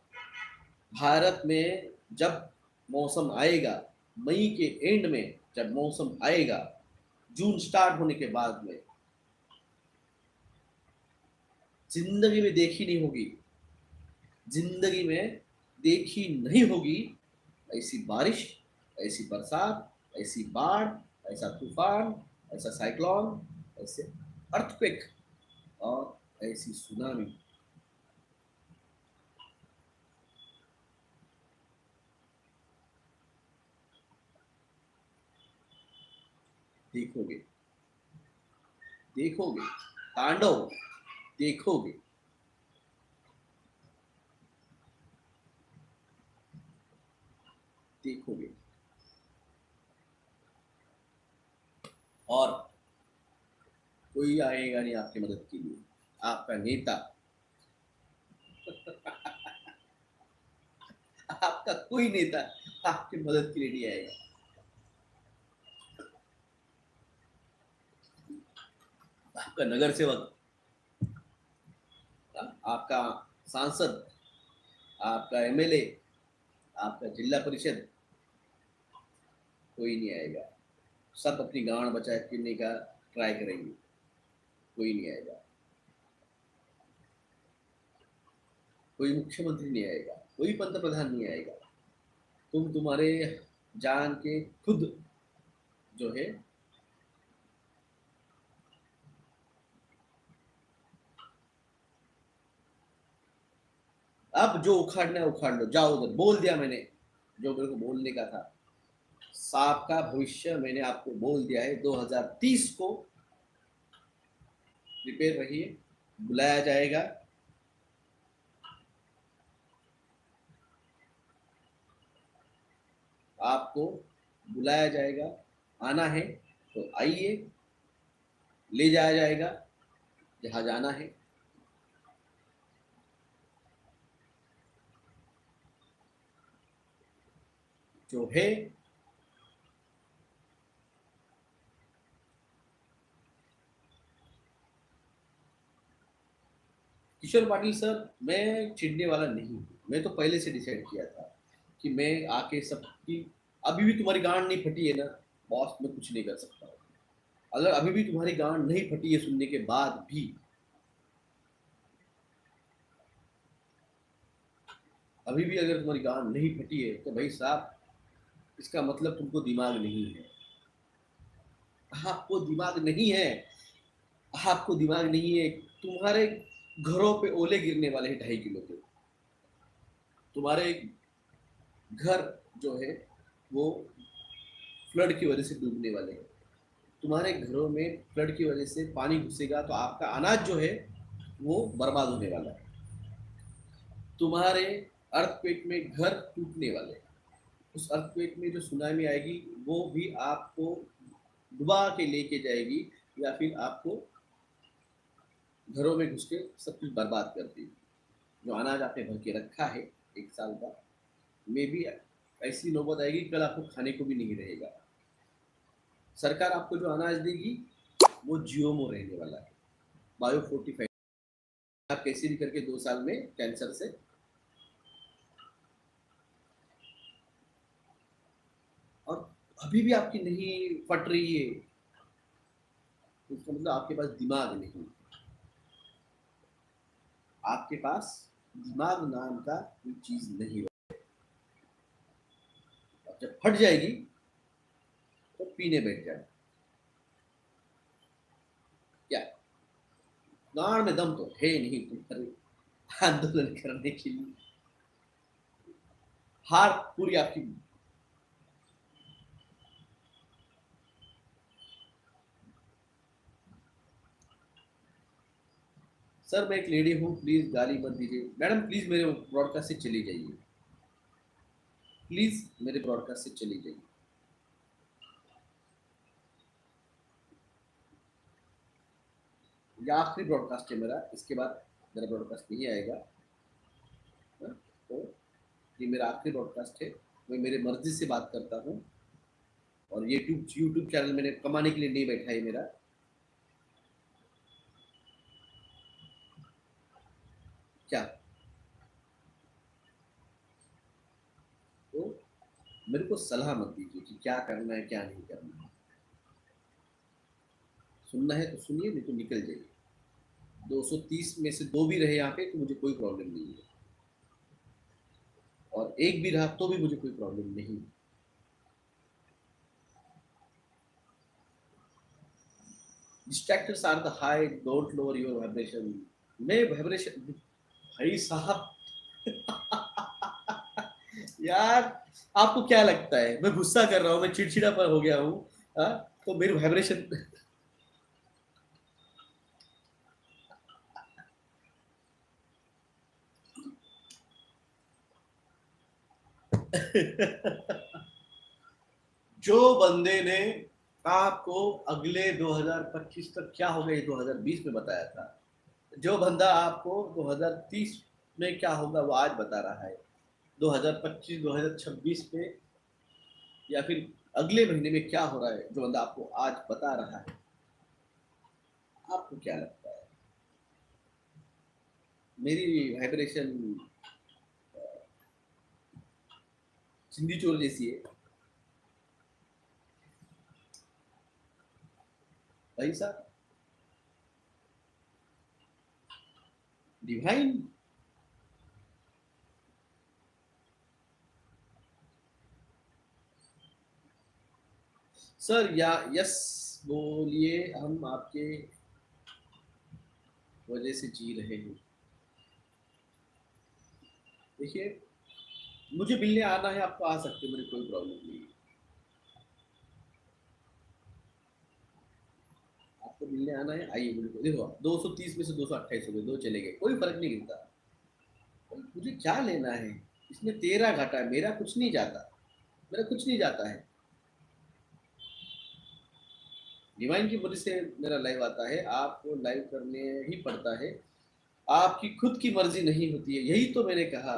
भारत में जब मौसम आएगा, मई के एंड में जब मौसम आएगा, जून स्टार्ट होने के बाद में, जिंदगी में देखी नहीं होगी, जिंदगी में देखी नहीं होगी ऐसी बारिश, ऐसी बरसात, ऐसी बाढ़, ऐसा तूफान, ऐसा साइक्लोन, ऐसे अर्थक्वेक और ऐसी सुनामी। देखोगे, देखोगे, तांडव देखोगे। देखोगे। और कोई आएगा नहीं आपकी मदद के लिए। आपका नेता, आपका कोई नेता आपकी मदद के लिए नहीं आएगा। आपका नगर सेवक, आपका सांसद, आपका एमएलए, आपका जिला परिषद, कोई नहीं आएगा। सब अपनी गांड बचा करने का ट्राई करेंगे। कोई नहीं आएगा। कोई मुख्यमंत्री नहीं आएगा, कोई पंतप्रधान नहीं आएगा। तुम तुम्हारे जान के खुद जो है अब जो उखाड़ना है उखाड़ लो, जाओ उधर। बोल दिया मैंने जो मेरे को बोलने का था। सांप का भविष्य मैंने आपको बोल दिया है। 2030 को प्रिपेयर रहिए, बुलाया जाएगा। आपको बुलाया जाएगा, आना है तो आइए, ले जाया जाएगा जहां जाना है। जो है किशोर पाटिल सर, मैं चिढ़ने वाला नहीं हूँ। मैं तो पहले से डिसाइड किया था कि मैं आके सबकी, अभी भी तुम्हारी गांड नहीं फटी है ना बॉस, मैं कुछ नहीं कर सकता हूँ। अगर अभी भी तुम्हारी गांड नहीं फटी है सुनने के बाद भी, अभी भी अगर तुम्हारी गांड नहीं फटी है तो भाई साहब, इसका मतलब तुमको दिमाग नहीं है। आपको दिमाग नहीं है, आपको दिमाग नहीं है। तुम्हारे घरों पे ओले गिरने वाले हैं 2.5 किलो के। तुम्हारे घर जो है वो फ्लड की वजह से डूबने वाले हैं। तुम्हारे घरों में फ्लड की वजह से पानी घुसेगा तो आपका अनाज जो है वो बर्बाद होने वाला है। तुम्हारे अर्थक्वेक में घर टूटने वाले हैं। उस अर्थक्वेक में जो सुनामी आएगी वो भी आपको डुबा के लेके जाएगी, या फिर आपको घरों में घुस के सब कुछ बर्बाद कर देगी। जो अनाज आपने भर के रखा है 1 साल का, मे भी ऐसी नौबत आएगी कल आपको खाने को भी नहीं रहेगा। सरकार आपको जो अनाज देगी वो जीओमो रहने वाला है, बायो फोर्टिफाइड। आप कैसे भी करके 2 साल में कैंसर से, और अभी भी आपकी नहीं फट रही है तो इसका मतलब आपके पास दिमाग नहीं। आपके पास दिमाग नाम का कोई चीज नहीं है। और जब फट जाएगी तो पीने बैठ जाए। क्या गांड में दम तो है नहीं तुम्हारे आंदोलन करने के लिए। हार पूरी आपकी। सर मैं एक लेडी हूँ, प्लीज गाली मत दीजिए। मैडम प्लीज मेरे ब्रॉडकास्ट से चली जाइए, प्लीज मेरे ब्रॉडकास्ट से चली जाइए। ये आखिरी ब्रॉडकास्ट है मेरा, इसके बाद मेरा ब्रॉडकास्ट नहीं आएगा। हाँ? तो ये मेरा आखिरी ब्रॉडकास्ट है। मैं मेरे मर्जी से बात करता हूँ, और यूट्यूब यूट्यूब चैनल मैंने कमाने के लिए नहीं बैठा है मेरा। क्या, तो मेरे को सलाह मत दीजिए कि क्या करना है क्या नहीं करना है। सुनना है तो सुनिए, नहीं तो निकल जाइए। 230 में से 2 भी रहे यहाँ पे तो मुझे कोई प्रॉब्लम नहीं है, और एक भी रहा तो भी मुझे कोई प्रॉब्लम नहीं है। Distractors are the high, don't lower your vibration. मैं वाइब्रेशन, भाई साहब यार, आपको क्या लगता है मैं गुस्सा कर रहा हूँ, मैं चिड़चिड़ा पर हो गया हूँ? हाँ? तो मेरी वाइब्रेशन जो बंदे ने आपको अगले 2025 तक क्या होगा ये 2020 में बताया था, जो बंदा आपको 2030 में क्या होगा वो आज बता रहा है, 2025 2026 में, या फिर अगले महीने में क्या हो रहा है जो बंदा आपको आज बता रहा है। आपको क्या लगता है मेरी वाइब्रेशन सिंधी चोर जैसी है? भाई साहब, डिवाइन सर या यस बोलिए, हम आपके वजह से जी रहे हैं। देखिए, मुझे मिलने आना है, आपको आ सकते हैं, मुझे कोई प्रॉब्लम नहीं है। आपको मिलने आना है, आइए, मुझे देखो 230 में से 228 हो गए, दो चले गए, कोई फर्क नहीं गिरता। मुझे क्या लेना है, इसमें तेरा घाटा है, मेरा कुछ नहीं जाता, मेरा कुछ नहीं जाता है। डिवाइन की वजह से मेरा लाइव आता है, आपको लाइव करने ही पड़ता है। आपकी खुद की मर्जी नहीं होती है, यही तो मैंने कहा।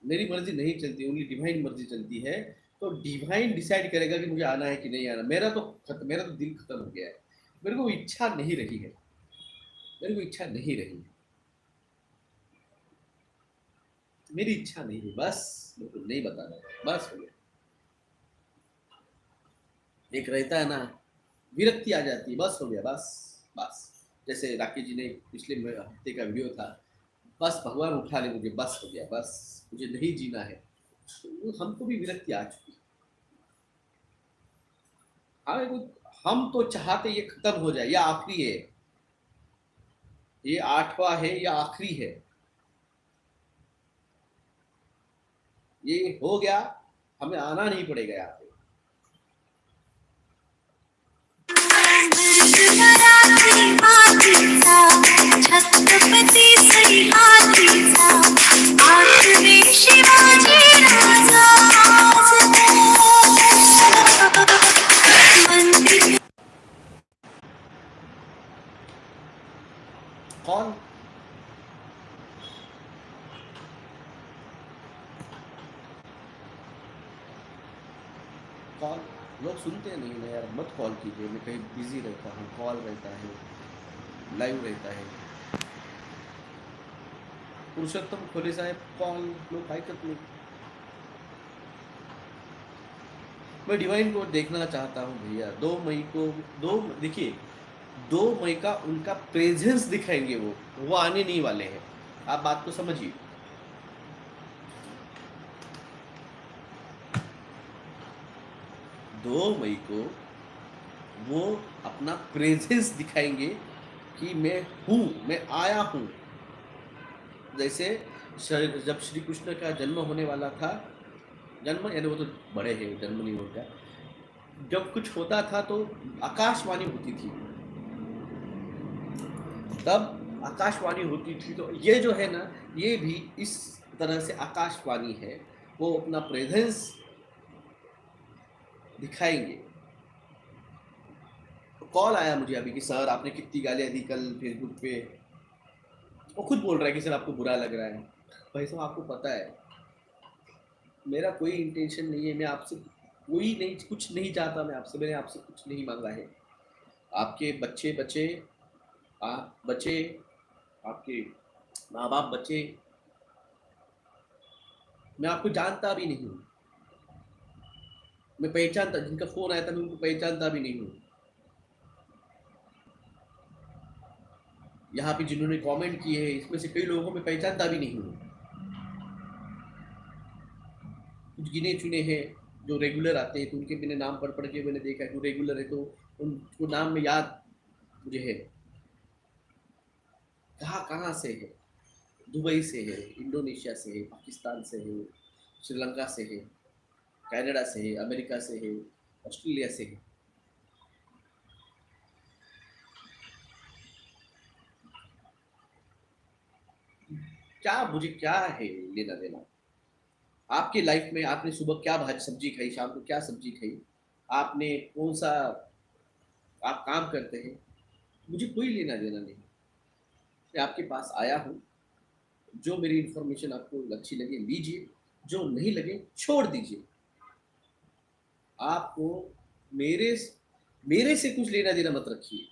मेरी मर्जी नहीं चलती, उनकी डिवाइन मर्जी चलती है। तो डिवाइन डिसाइड करेगा कि मुझे आना है कि नहीं आना। मेरा तो दिल खत्म हो गया है, मेरे को इच्छा नहीं रही है, मेरे को इच्छा नहीं रही है, मेरी इच्छा नहीं रही, बस मेरे को नहीं बताना है, बस हो गया। एक रहता है ना, विरक्ति आ जाती है, बस हो गया, बस बस। जैसे राकेश जी ने पिछले हफ्ते का वीडियो था, बस भगवान उठा ले मुझे, बस हो गया, बस मुझे नहीं जीना है। तो हमको भी विरक्ति आ चुकी है। हम तो चाहते ये खत्म हो जाए, ये आखिरी है, ये 8वां है, ये आखिरी है, ये हो गया, हमें आना नहीं पड़ेगा यहाँ पे। छत्रपती श्री शिवाजी राजा। कौन कॉल लोग सुनते नहीं ना यार, मत कॉल कीजिए, मैं कहीं बिजी रहता हूँ, कॉल रहता है, लाइव रहता है। पुरुषोत्तम खोले साहेब कॉल लोग ऐकत नहीं। मैं डिवाइन को देखना चाहता हूँ भैया, 2 मई को, दो देखिए 2 मई का उनका प्रेजेंस दिखाएंगे, वो आने नहीं वाले हैं, आप बात को समझिए। 2 मई को वो अपना प्रेजेंस दिखाएंगे कि मैं हूँ, मैं आया हूँ। जैसे जब श्री कृष्ण का जन्म होने वाला था, जन्म यानी वो तो बड़े हैं, जन्म नहीं होता, जब कुछ होता था तो आकाशवाणी होती थी, तब आकाशवाणी होती थी। तो ये जो है ना, ये भी इस तरह से आकाशवाणी है, वो अपना प्रेजेंस दिखाएंगे। तो कॉल आया मुझे अभी कि सर आपने कितनी गालियां दी कल फेसबुक पे। वो खुद बोल रहा है कि सर आपको बुरा लग रहा है। भाई साहब, आपको पता है मेरा कोई इंटेंशन नहीं है, मैं आपसे कोई नहीं, कुछ नहीं चाहता मैं आपसे, मैंने आपसे कुछ नहीं मांगा है। आपके बच्चे बचे, आप बचे, आपके माँ बाप बचे, मैं आपको जानता भी नहीं हूँ, मैं पहचानता, जिनका फोन आया था मैं उनको पहचानता भी नहीं हूँ। यहाँ पे जिन्होंने कमेंट किए हैं इसमें से कई लोगों को मैं पहचानता भी नहीं हूँ। कुछ गिने चुने हैं जो रेगुलर आते हैं, तो उनके मैंने नाम पढ़ पढ़ के मैंने देखा है, जो रेगुलर है तो उनको नाम में याद मुझे है, कहाँ कहाँ से है। दुबई से है, इंडोनेशिया से है, पाकिस्तान से है, श्रीलंका से है, कनाडा से है, अमेरिका से है, ऑस्ट्रेलिया से है। क्या मुझे क्या है लेना देना। आपके लाइफ में आपने सुबह क्या भाजी सब्जी खाई, शाम को क्या सब्जी खाई, आपने कौन सा, आप काम करते हैं, मुझे कोई लेना देना नहीं। मैं आपके पास आया हूँ, जो मेरी इंफॉर्मेशन आपको अच्छी लगे लीजिए, जो नहीं लगे छोड़ दीजिए। आपको मेरे मेरे से कुछ लेना देना मत रखिए,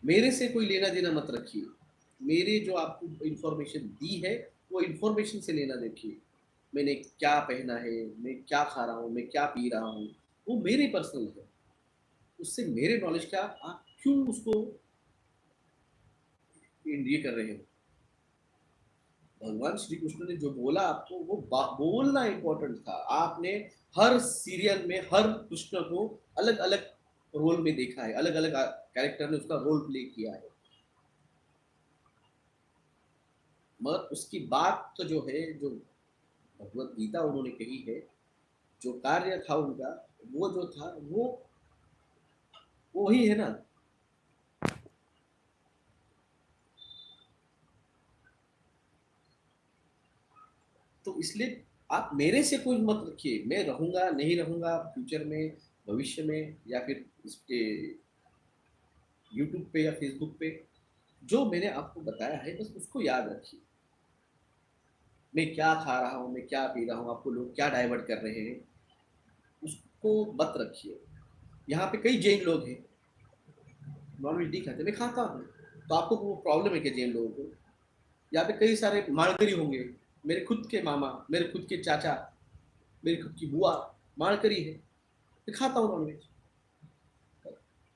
मेरे से कोई लेना देना मत रखिए। मेरे जो आपको इंफॉर्मेशन दी है, वो इंफॉर्मेशन से लेना देखिए। मैंने क्या पहना है, मैं क्या खा रहा हूँ, मैं क्या पी रहा हूँ, वो मेरे पर्सनल है, उससे मेरे नॉलेज का आप क्यों उसको ये कर रहे हो। भगवान श्री कृष्ण ने जो बोला आपको वो बोलना इंपॉर्टेंट था। आपने हर सीरियल में हर कृष्ण को अलग अलग रोल में देखा है, अलग अलग कैरेक्टर ने उसका रोल प्ले किया है, मगर उसकी बात तो जो है, जो भगवत गीता उन्होंने कही है, जो कार्य था उनका, वो जो था वो वही है ना। तो इसलिए आप मेरे से कोई मत रखिए, मैं रहूंगा नहीं रहूंगा फ्यूचर में, भविष्य में, या फिर इसके यूट्यूब पे या फेसबुक पे, जो मैंने आपको बताया है बस उसको याद रखिए। मैं क्या खा रहा हूँ, मैं क्या पी रहा हूँ, आपको लोग क्या डाइवर्ट कर रहे हैं, उसको मत रखिए। यहाँ पे कई जैन लोग हैं, नॉनवेज नहीं खाते, मैं खाता हूँ, तो आपको वो प्रॉब्लम है क्या जैन लोगों को? यहाँ पे कई सारे माड़करी होंगे, मेरे खुद के मामा, मेरे खुद के चाचा, मेरी खुद की बुआ माड़करी है, मैं खाता हूँ नॉनवेज।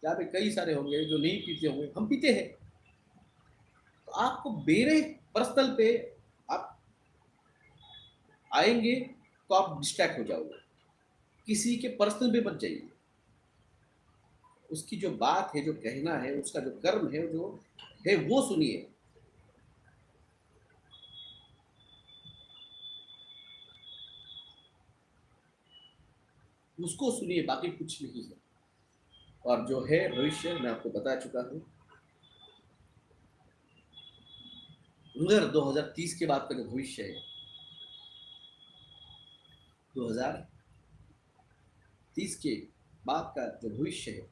यहाँ पे कई सारे होंगे जो नहीं पीते होंगे, हम पीते हैं। तो आपको मेरे पर्सनल पे आप आएंगे तो आप डिस्ट्रैक्ट हो जाओगे, किसी के पर्सनल पे मत जाइए। उसकी जो बात है, जो कहना है, उसका जो कर्म है, जो है वो सुनिए। उसको सुनिए, बाकी कुछ नहीं है। और जो है भविष्य मैं आपको बता चुका हूँ। उधर 2030 के बाद का जो भविष्य है, 2030 के बाद का जो भविष्य है,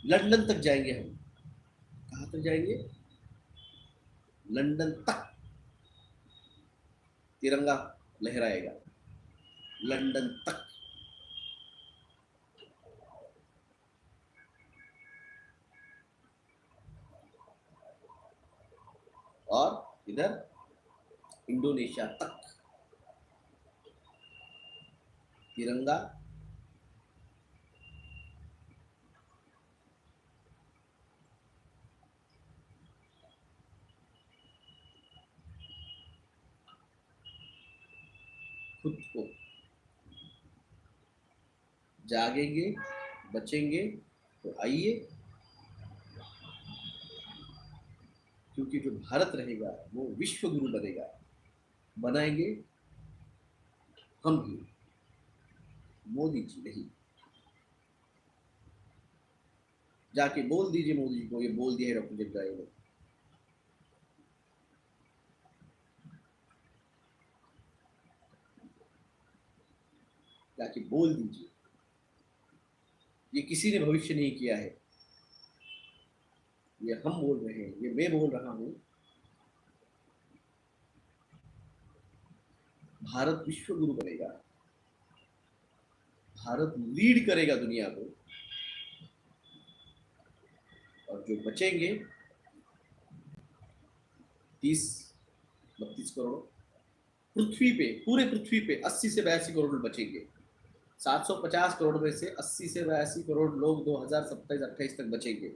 लंदन तक जाएंगे हम। कहाँ तक जाएंगे? लंदन तक तिरंगा लहराएगा, लंदन तक। और इधर इंडोनेशिया तक तिरंगा। खुद को जागेंगे, बचेंगे, तो आइए, क्योंकि जो भारत रहेगा वो विश्व गुरु बनेगा, बनाएंगे हम ही, मोदी जी नहीं। जाके बोल दीजिए मोदी जी को, ये बोल दिया है डॉक्टर जगदाई ने। जाके बोल दीजिए, ये किसी ने भविष्य नहीं किया है, ये हम बोल रहे हैं, ये मैं बोल रहा हूँ। भारत विश्व गुरु बनेगा, भारत लीड करेगा दुनिया को। और जो बचेंगे 30-32 करोड़, पृथ्वी पे, पूरे पृथ्वी पे 80 से 82 करोड़ बचेंगे। 750 करोड़ में से 80 से 82 करोड़ लोग 2027-28 तक बचेंगे।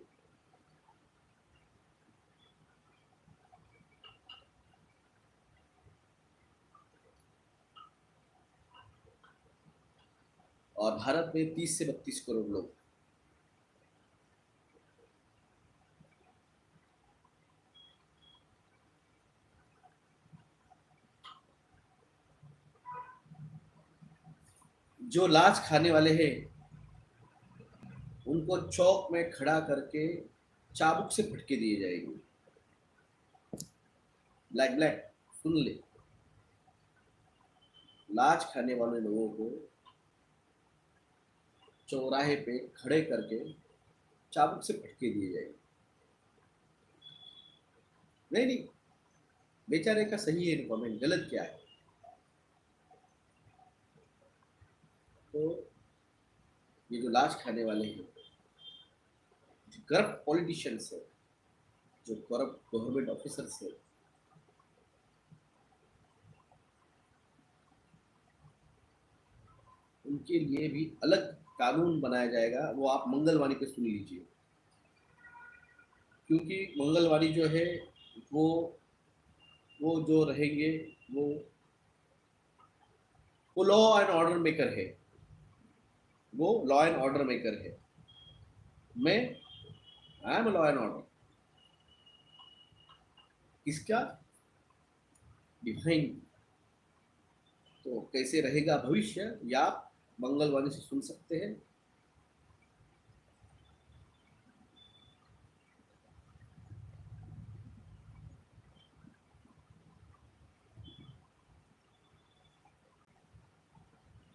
और भारत में 30 से 32 करोड़ लोग। जो लाच खाने वाले हैं उनको चौक में खड़ा करके चाबुक से फटके दिए जाएंगे। ब्लैक ब्लैक, सुन ले, लाच खाने वाले लोगों को चौराहे पे खड़े करके चाबुक से फटके दिए जाएंगे। नहीं नहीं, बेचारे का सही है कमेंट, गलत क्या है? तो ये जो लाच खाने वाले हैं, जो करप्ट पॉलिटिशियंस है, जो करप्ट गवर्नमेंट ऑफिसर्स है, उनके लिए भी अलग कानून बनाया जाएगा, वो आप मंगलवाणी पे सुन लीजिए। क्योंकि मंगलवाणी जो है वो वो जो रहेंगे वो वो लॉ एंड ऑर्डर मेकर है, वो लॉ एंड ऑर्डर मेकर है। मैं I am law and order. इसका डिवाइन। तो कैसे रहेगा भविष्य, या आप मंगलवाणी से सुन सकते हैं।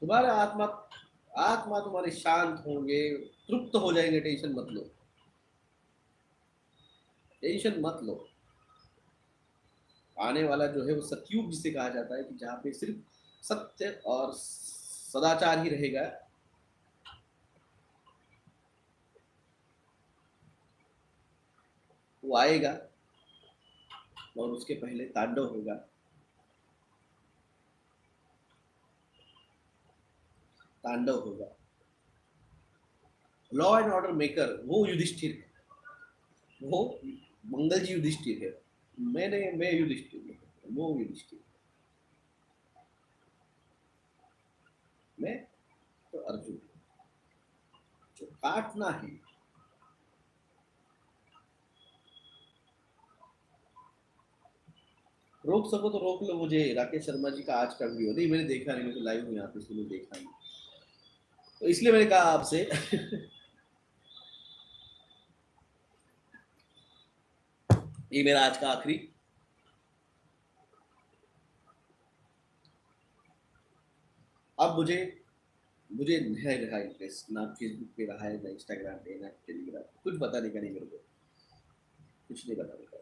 तुम्हारा आत्मा आत्मा तुम्हारे शांत होंगे, तृप्त हो जाएंगे। टेंशन मत लो, टेंशन मत लो। आने वाला जो है वो सतयुग जिसे कहा जाता है, कि जहाँ पे सिर्फ सत्य और सदाचार ही रहेगा। वो आएगा, और उसके पहले तांडव होगा। तांडव होगा। लॉ एंड ऑर्डर मेकर वो युधिष्ठिर है, वो मंगल जी युधिष्ठिर है। मैं युधिष्ठिर हूँ, वो युधिष्ठिर। मैं तो अर्जुन। जो काटना है, रोक सको तो रोक लो मुझे। राकेश शर्मा जी का आज का वीडियो नहीं मैंने देखा, नहीं, मैं तो लाइव हूँ यहाँ पे, इसलिए देखा नहीं। तो इसलिए मैंने कहा आपसे ये मेरा आज का आखिरी। अब मुझे मुझे है रहा इंटरेस्ट, ना फेसबुक पे रहा है, ना इंस्टाग्राम पे, ना टेलीग्राम। कुछ बताने का नहीं मेरे को, कुछ नहीं बताने का।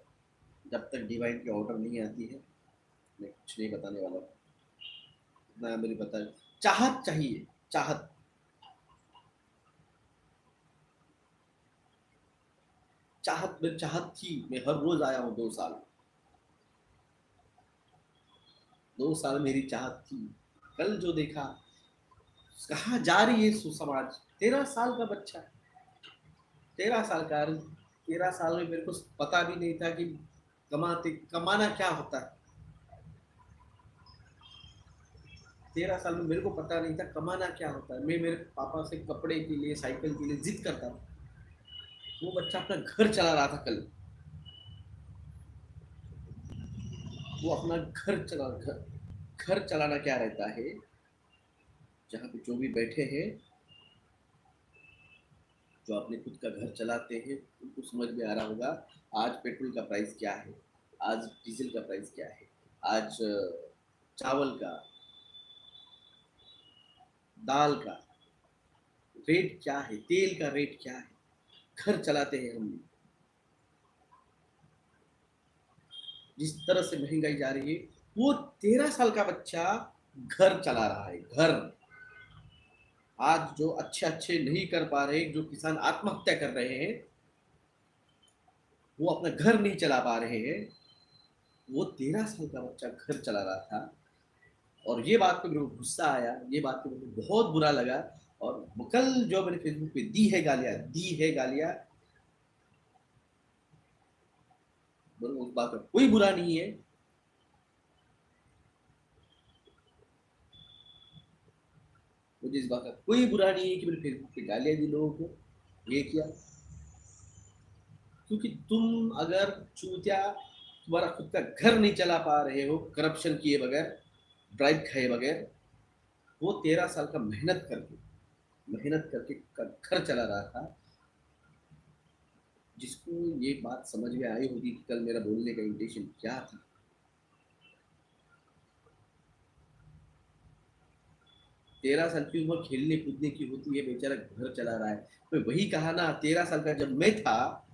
जब तक डिवाइन की ऑर्डर नहीं आती है, मैं कुछ नहीं बताने वाला। ना मेरी बता, चाहत चाहिए, चाहत। चाहत में चाहत थी, मैं हर रोज आया हूँ 2 साल। 2 साल मेरी चाहत थी। कल जो देखा, कहाँ जा रही है सुसमाज। 13 साल का बच्चा, 13 साल का। 13 साल में मेरे को पता भी नहीं था कि कमाना क्या होता है। 13 साल में मेरे को पता नहीं था कमाना क्या होता है। मैं मेरे पापा से कपड़े के लिए, साइकिल के लिए जिद करता था। वो बच्चा अपना घर चला रहा था कल। वो अपना घर चलाना क्या रहता है। जहाँ पे जो भी बैठे हैं, जो अपने खुद का घर चलाते हैं, उनको समझ में आ रहा होगा आज पेट्रोल का प्राइस क्या है, आज डीजल का प्राइस क्या है, आज चावल का, दाल का रेट क्या है, तेल का रेट क्या है। घर चलाते हैं हम। जिस तरह से महंगाई जा रही है, वो 13 साल का बच्चा घर चला रहा है, घर। आज जो अच्छे अच्छे नहीं कर पा रहे, जो किसान आत्महत्या कर रहे हैं, वो अपना घर नहीं चला पा रहे हैं। वो 13 साल का बच्चा घर चला रहा था। और ये बात पे मेरे को गुस्सा आया, ये बात पे मेरे को बहुत बुरा लगा। और कल जो मैंने फेसबुक पे दी है गालियां, उस बात का कोई बुरा नहीं है। मुझे इस बात का कोई बुरा नहीं है कि मैंने फेसबुक पे गालियां दी लोगों को, ये किया। क्योंकि तुम अगर चूतिया, तुम्हारा खुद का घर नहीं चला पा रहे हो करप्शन किए बगैर, ड्राइव खाए बगैर, वो 13 साल का मेहनत करके घर चला रहा था। जिसको ये बात समझ में आई होगी कि कल मेरा बोलने का इंटेंशन क्या था। 13 साल की उम्र खेलने कूदने की होती है, बेचारा घर चला रहा है। मैं वही कहा ना, 13 साल का जब मैं था,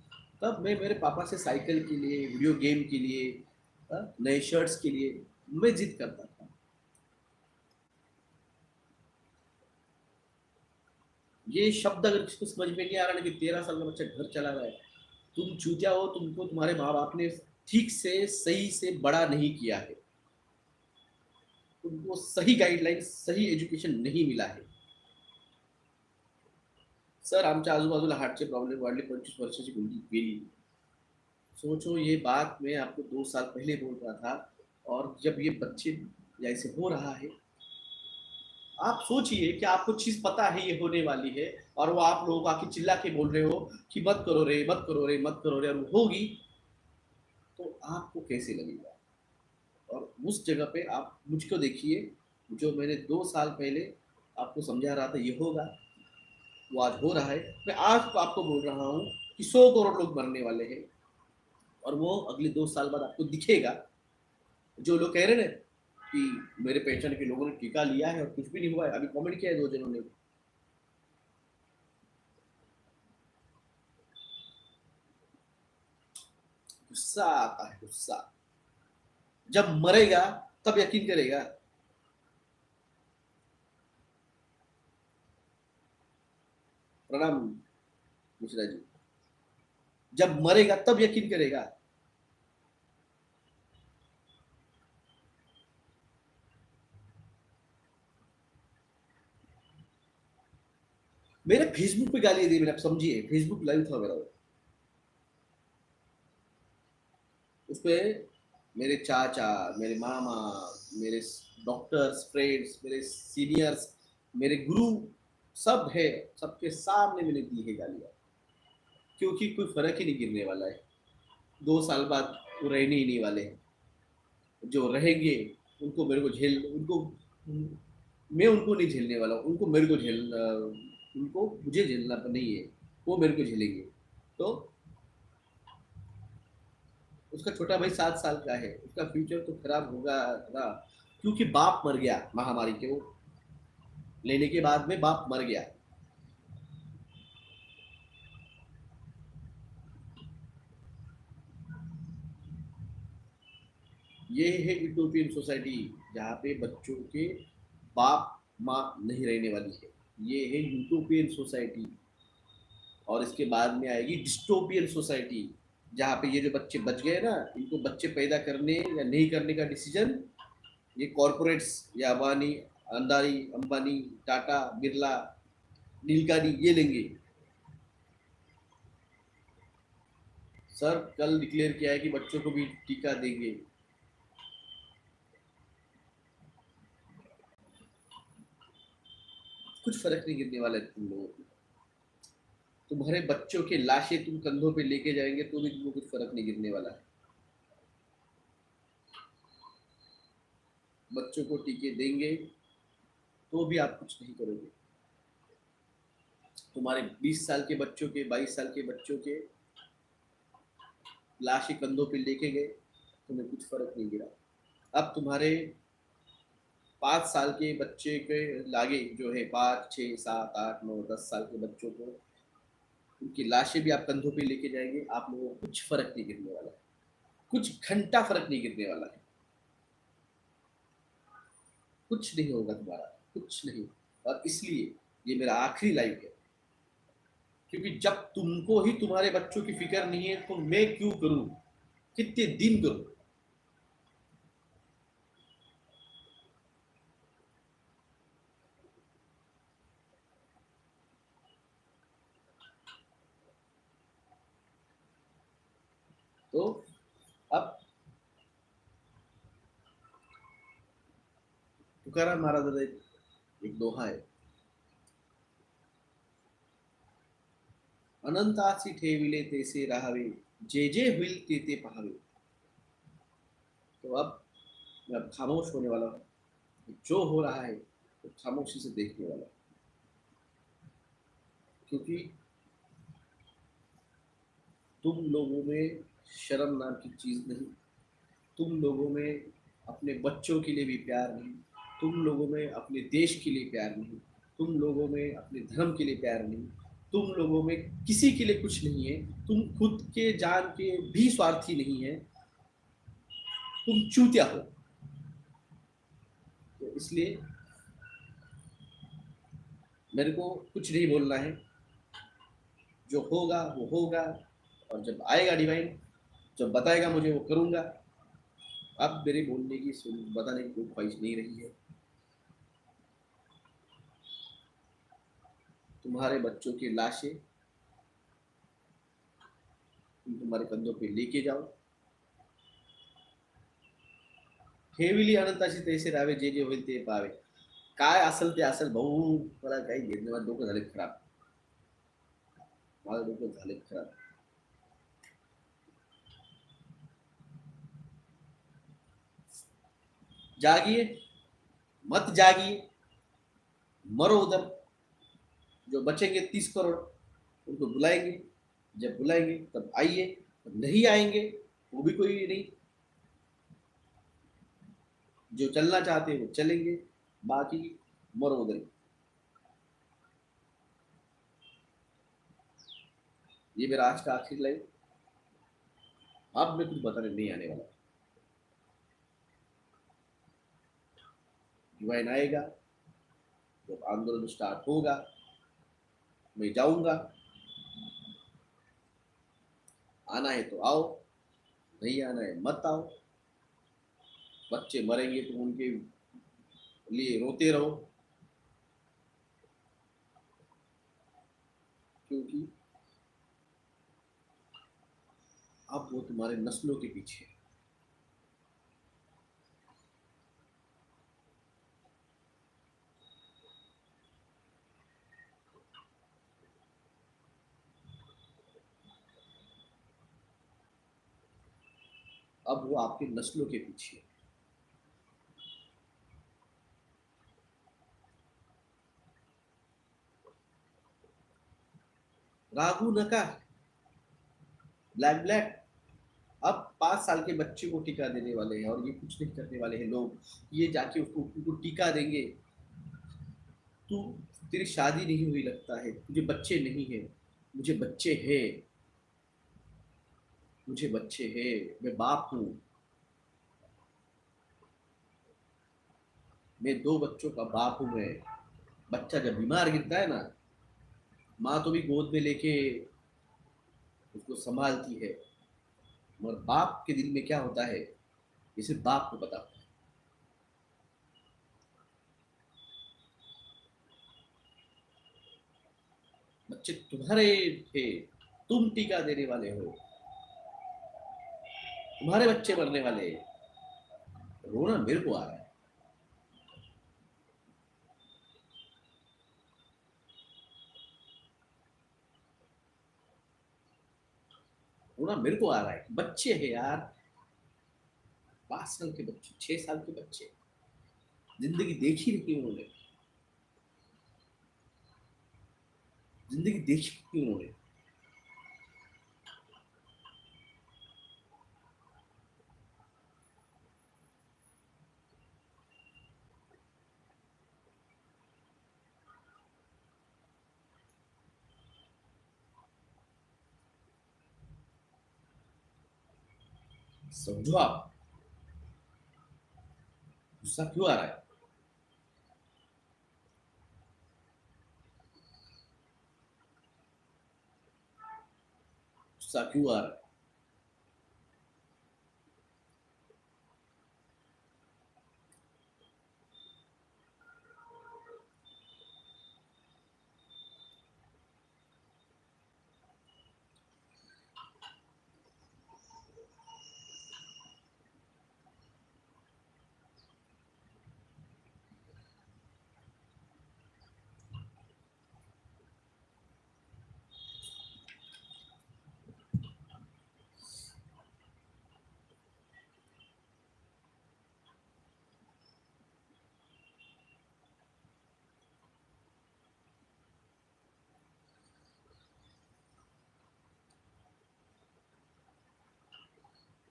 तब मैं मेरे पापा से साइकिल के लिए, वीडियो गेम के लिए, नए शर्ट्स के लिए मैं जिद करता था। ये शब्द अगर किसको समझ में नहीं आ रहा ना कि 13 साल का बच्चा घर चला रहा है, तुम चूतिया हो, तुमको तुम्हारे माँ बाप ने ठीक से सही से बड़ा नहीं किया है, तुमको सही गाइडलाइन, सही एजुकेशन नहीं मिला है। सर आमच्या आजूबाजूला हार्टचे प्रॉब्लेम वाढले, 25 वर्षाची मुलगी गेली. सोचो ये बात मैं आपको 2 साल पहले बोल रहा था, और जब ये बच्चे ऐसे हो रहा है, आप सोचिए कि आपको चीज़ पता है ये होने वाली है, और वो आप लोग आके चिल्ला के बोल रहे हो कि मत करो रे, मत करो रे, मत करो रे, और वो होगी, तो आपको कैसे लगेगा? और उस जगह पे आप मुझको देखिए, जो मैंने 2 साल पहले आपको समझा रहा था ये होगा, वो आज हो रहा है। मैं आज आपको बोल रहा हूँ कि 100 करोड़ लोग मरने वाले हैं, और वो अगले 2 साल बाद आपको दिखेगा। जो लोग कह रहे हैं ना कि मेरे पहचान के लोगों ने टीका लिया है और कुछ भी नहीं हुआ है, अभी कमेंट किया है 2 जनों ने। गुस्सा आता है, गुस्सा। जब मरेगा तब यकीन करेगा। प्रणाम मिश्रा जी। जब मरेगा तब यकीन करेगा। मेरे फेसबुक पे गाली दी मैंने, आप समझिए, फेसबुक लाइव था मेरा, उस पे मेरे चाचा, मेरे मामा, मेरे डॉक्टर्स फ्रेंड्स, मेरे सीनियर्स, मेरे गुरु सब है, सबके सामने मैंने दी है गालियाँ, क्योंकि कोई फर्क ही नहीं गिरने वाला है। 2 साल बाद वो रहने ही नहीं वाले हैं। जो रहेंगे उनको मेरे को झेल उनको मैं उनको नहीं झेलने वाला हूँ, उनको मेरे को उनको मुझे झेलना नहीं है, वो मेरे को झेलेंगे। तो उसका छोटा भाई 7 साल का है, उसका फ्यूचर तो खराब होगा ना, क्योंकि बाप मर गया महामारी के वो लेने के बाद में, बाप मर गया। ये है यूटोपियन सोसाइटी, जहाँ पे बच्चों के बाप माँ नहीं रहने वाली है। ये है यूटोपियन सोसाइटी। और इसके बाद में आएगी डिस्टोपियन सोसाइटी, जहाँ पे ये जो बच्चे बच गए ना, इनको बच्चे पैदा करने या नहीं करने का डिसीजन ये कॉरपोरेट्स या अबानी, अंदानी, अंबानी, टाटा, बिरला, नीलकानी ये लेंगे। सर कल डिक्लेयर किया है कि बच्चों को भी टीका देंगे। कुछ फर्क नहीं गिरने वाला है तुम लोगों को। तुम्हारे बच्चों के लाशें तुम कंधों पे लेके जाएंगे तो भी तुमको कुछ फर्क नहीं गिरने वाला है। बच्चों को टीके देंगे तो भी आप कुछ नहीं करोगे। तुम्हारे 20 साल के बच्चों के, 22 साल के बच्चों के लाशें कंधों पे लेके गए, तुम्हें कुछ फर्क नहीं गिरा। अब तुम्हारे 5 साल के बच्चे के लागे जो है, 5, 6, 7, 8, 9, 10 साल के बच्चों को, उनकी लाशें भी आप कंधों पे लेके जाएंगे, आप लोगों को कुछ फर्क नहीं गिरने वाला है। कुछ घंटा फर्क नहीं गिरने वाला है। कुछ नहीं होगा तुम्हारा, कुछ नहीं। और इसलिए ये मेरा आखिरी लाइव है, क्योंकि जब तुमको ही तुम्हारे बच्चों की फिक्र नहीं है तो मैं क्यों करूं, कितने दिन करूं। तो अब तुकाराम महाराज एक दोहा है, अनंतासी ठेविले तेसे राहावे, जे जे होईल ते ते पाहावे। तो अब मैं अब खामोश होने वाला हूँ, जो हो रहा है तो खामोशी से देखने वाला हूँ, क्योंकि तुम लोगों में शर्म नाम की चीज़ नहीं, तुम लोगों में अपने बच्चों के लिए भी प्यार नहीं, तुम लोगों में अपने देश के लिए प्यार नहीं, तुम लोगों में अपने धर्म के लिए प्यार नहीं, तुम लोगों में किसी के लिए कुछ नहीं है, तुम खुद के जान के भी स्वार्थी नहीं है, तुम चूतिया हो। तो इसलिए मेरे को कुछ नहीं बोलना है, जो होगा वो होगा, और जब आएगा डिवाइन, जब बताएगा मुझे वो करूँगा। अब मेरे बोलने की बताने की कोई ख्वाहिश नहीं रही है। तुम्हारे बच्चों की लाशें तुम तुम्हारे कंधों पे लेके जाओ. ठेविली अनंताची तैसे राहावे, जे जे होईल ते पाहावे. काय असेल ते असेल भाऊ, मला काही घेणं, माझं डोकं झाले खराब. माझं डोकं झाले खराब. जागिए, मत जागिए, मरो उधर. जो बचेंगे 30 करोड़, उनको बुलाएंगे. जब बुलाएंगे तब आइए, नहीं आएंगे वो भी कोई नहीं. जो चलना चाहते हैं वो चलेंगे, बाकी मरो उधर. ये मेरा आज का आखिरी लाइन. अब मैं कुछ बताने नहीं आने वाला. डिवाइन आएगा, जब आंदोलन स्टार्ट होगा मैं जाऊंगा. आना है तो आओ, नहीं आना है मत आओ. बच्चे मरेंगे तो उनके लिए रोते रहो, क्योंकि अब वो तुम्हारे नस्लों के पीछे है. अब वो आपके नस्लों के पीछे है. रागू नका, ब्लैक ब्लैक. अब 5 साल के बच्चे को टीका देने वाले हैं और ये कुछ नहीं करने वाले हैं लोग. ये जाके उसको उनको टीका देंगे. तू, तेरी शादी नहीं हुई लगता है, तुझे बच्चे नहीं है. मुझे बच्चे हैं, मुझे बच्चे हैं, मैं बाप हूँ. मैं 2 बच्चों का बाप हूँ मैं. बच्चा जब बीमार गिरता है ना, माँ तो भी गोद में लेके उसको संभालती है, मगर बाप के दिल में क्या होता है ये सिर्फ बाप को पता होता है. बच्चे तुम्हारे थे, तुम टीका देने वाले हो, तुम्हारे बच्चे मरने वाले हैं. रोना मेरे को आ रहा है. रोना मेरे को आ रहा है. बच्चे हैं यार, 5 साल के बच्चे, 6 साल के बच्चे. जिंदगी देखी नहीं उन्होंने, जिंदगी देखी नहीं उन्होंने. समझो आप, गुस्सा क्यों आ रहा है. गुस्सा क्यों आ रहा है.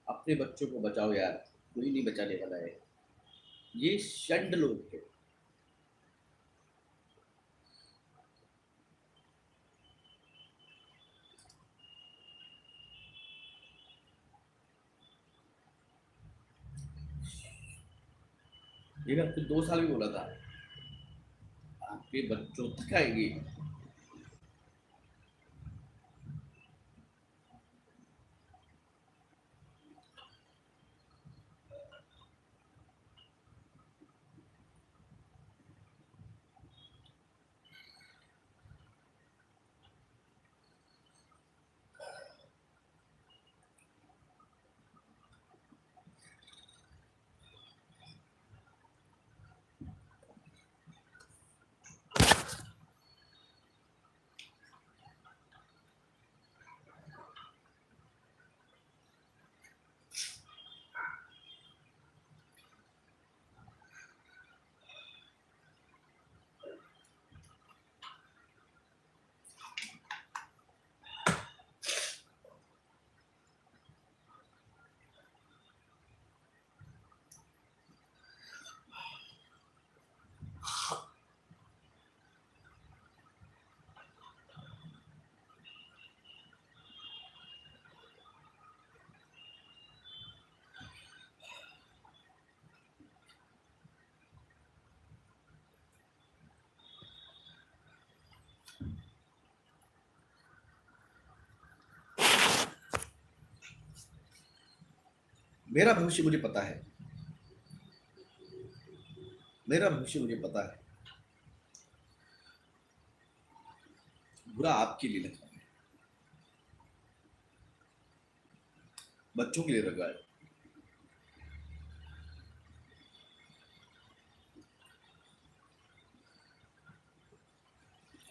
अपने बच्चों को बचाओ यार, कोई नहीं बचाने वाला है. ये षंड लोग हैं. ये मैं आपको 2 साल भी बोला था, आपके बच्चों तक आएंगे. मेरा भविष्य मुझे पता है, मेरा भविष्य मुझे पता है। बुरा आपके लिए लग रहा है, बच्चों के लिए लग रहा है।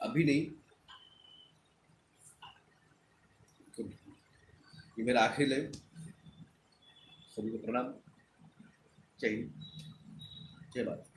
अभी नहीं, कभी। ये मेरा आखिरी लाइव। सभी को प्रणाम। जय हिंद, जय भारत।